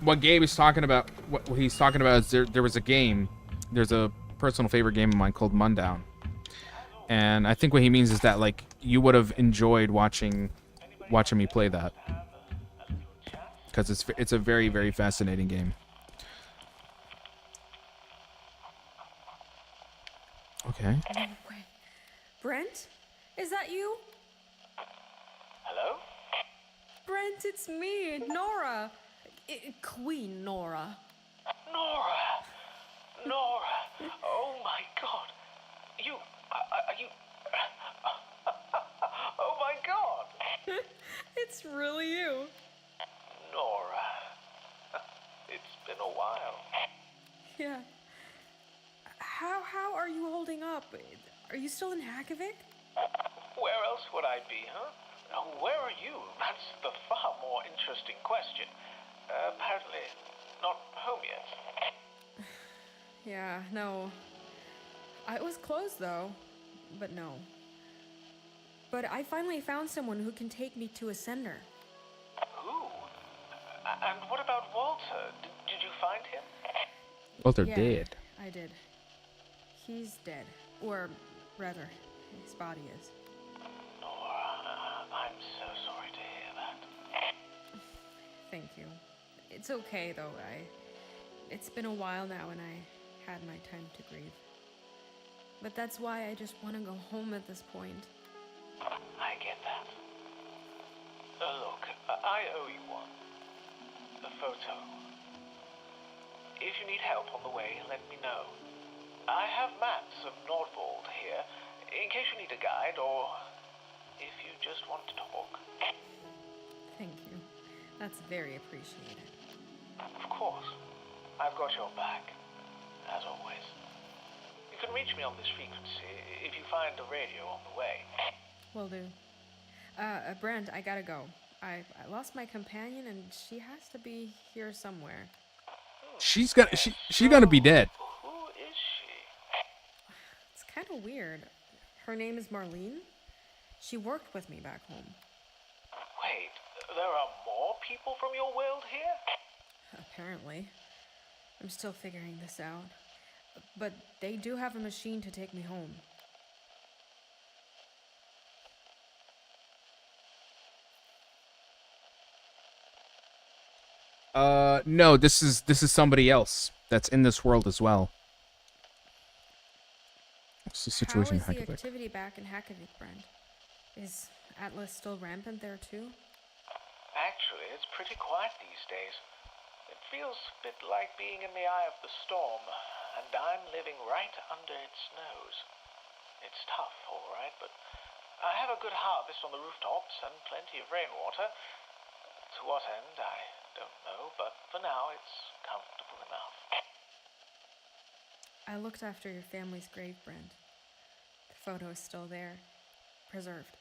What Gabe is talking about, what he's talking about is there was a game, there's a personal favorite game of mine called Mundown. And I think what he means is that, like, you would have enjoyed watching me play that. Because it's a very, very fascinating game. Okay. No way. Brent? Is that you? Hello? Brent, it's me, Nora. Queen Nora. Nora! Oh my god! You... Are you... Oh my god! It's really you. Nora. It's been a while. Yeah. How are you holding up? Are you still in Hakovic? Where else would I be, huh? Where are you? That's the far more interesting question. Apparently, not home yet. Yeah, no. It was closed, though. But no. But I finally found someone who can take me to a sender. Who? And what about Walter? Did you find him? Walter Yeah, dead. I did. He's dead. Or, rather, his body is. Nora, I'm so sorry to hear that. Thank you. It's okay, though. It's been a while now, and I had my time to grieve. But that's why I just want to go home at this point. I get that. Look, I owe you one. A photo. If you need help on the way, let me know. I have maps of Nordvold here, in case you need a guide, or if you just want to talk. Thank you. That's very appreciated. Of course. I've got your back, as always. You can reach me on this frequency if you find a radio on the way. Will do. Brent, I gotta go. I lost my companion, and she has to be here somewhere. She's gonna be dead. Who is she? It's kind of weird. Her name is Marlene. She worked with me back home. Wait, there are more people from your world here? Apparently. I'm still figuring this out. But they do have a machine to take me home. No, this is somebody else that's in this world as well. What's the situation in How is the Hackavik? activity back in Hackavik, Brent? Is Atlas still rampant there too? Actually, it's pretty quiet these days. It feels a bit like being in the eye of the storm, and I'm living right under its nose. It's tough, all right, but I have a good harvest on the rooftops and plenty of rainwater. To what end, I don't know, but for now, it's comfortable enough. I looked after your family's grave, Brent. The photo is still there, preserved.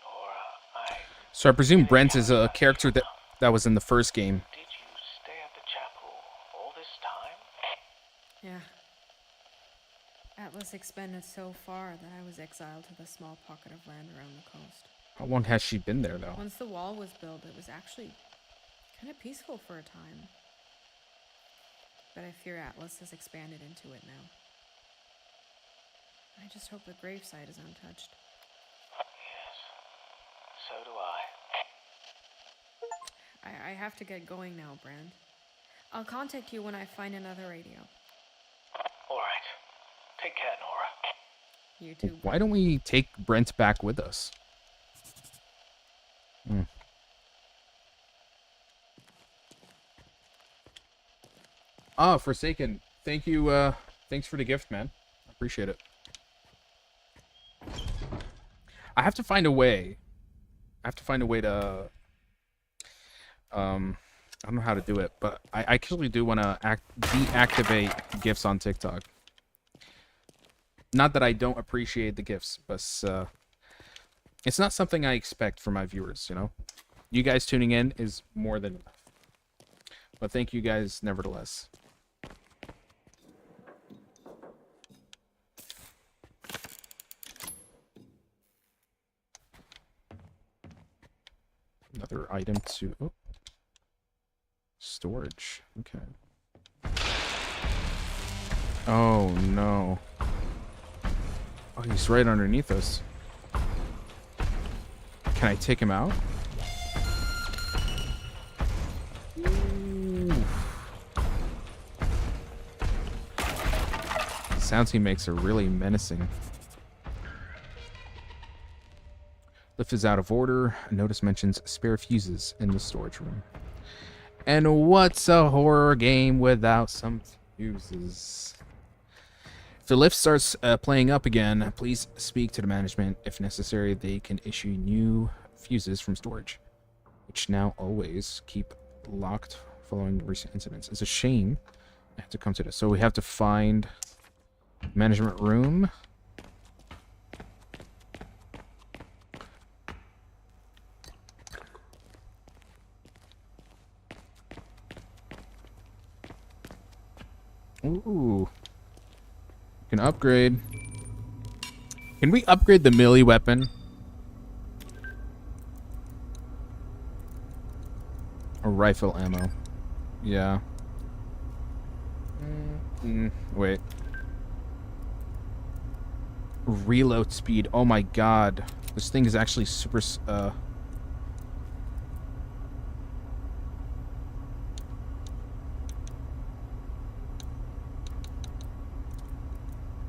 Nora, So I presume Brent is a character that was in the first game. did you stay at the chapel all this time? Yeah. Atlas expanded so far that I was exiled to the small pocket of land around the coast. How long has she been there, though? Once the wall was built, it was actually kind of peaceful for a time. But I fear Atlas has expanded into it now. I just hope the gravesite is untouched. Yes, so do I. I have to get going now, Brand. I'll contact you when I find another radio. All right. Take care, Nora. You too. Why don't we take Brent back with us? Forsaken. Thank you. Thanks for the gift, man. I appreciate it. I have to find a way. To. I don't know how to do it, but I actually do want to deactivate gifts on TikTok. Not that I don't appreciate the gifts, but it's not something I expect from my viewers, you know? You guys tuning in is more than enough. But thank you guys nevertheless. Another item to... Oh. Storage. Okay. Oh, no. Oh, he's right underneath us. Can I take him out? Ooh. The sounds he makes are really menacing. Lift is out of order. A notice mentions spare fuses in the storage room. And what's a horror game without some fuses? If the lift starts playing up again, please speak to the management. If necessary, they can issue new fuses from storage, which now always keep locked following recent incidents. It's a shame I have to come to this. So we have to find management room. Ooh. Can upgrade. Can we upgrade the melee weapon? Or rifle ammo? Yeah. Wait. Reload speed. Oh my god. This thing is actually super...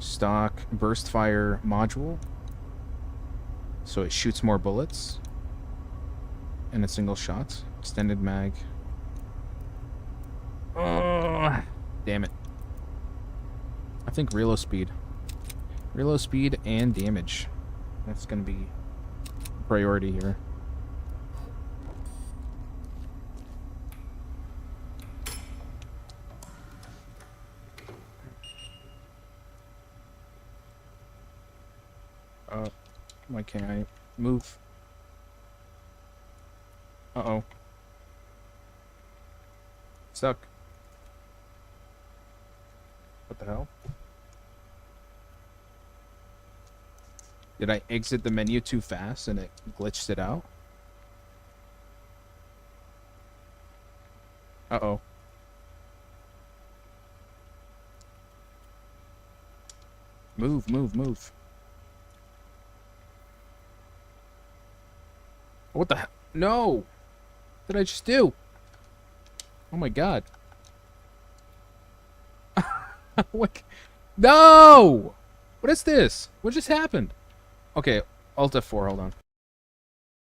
Stock burst fire module, so it shoots more bullets in a single shot. Extended mag. Oh, damn it. I think reload speed and damage, that's gonna be priority here. Why can't I move? Uh-oh. Stuck. What the hell? Did I exit the menu too fast and it glitched it out? Uh-oh. Move, move, move. What the hell? No! What did I just do? Oh my god. What? No! What is this? What just happened? Okay, Alt F4, hold on.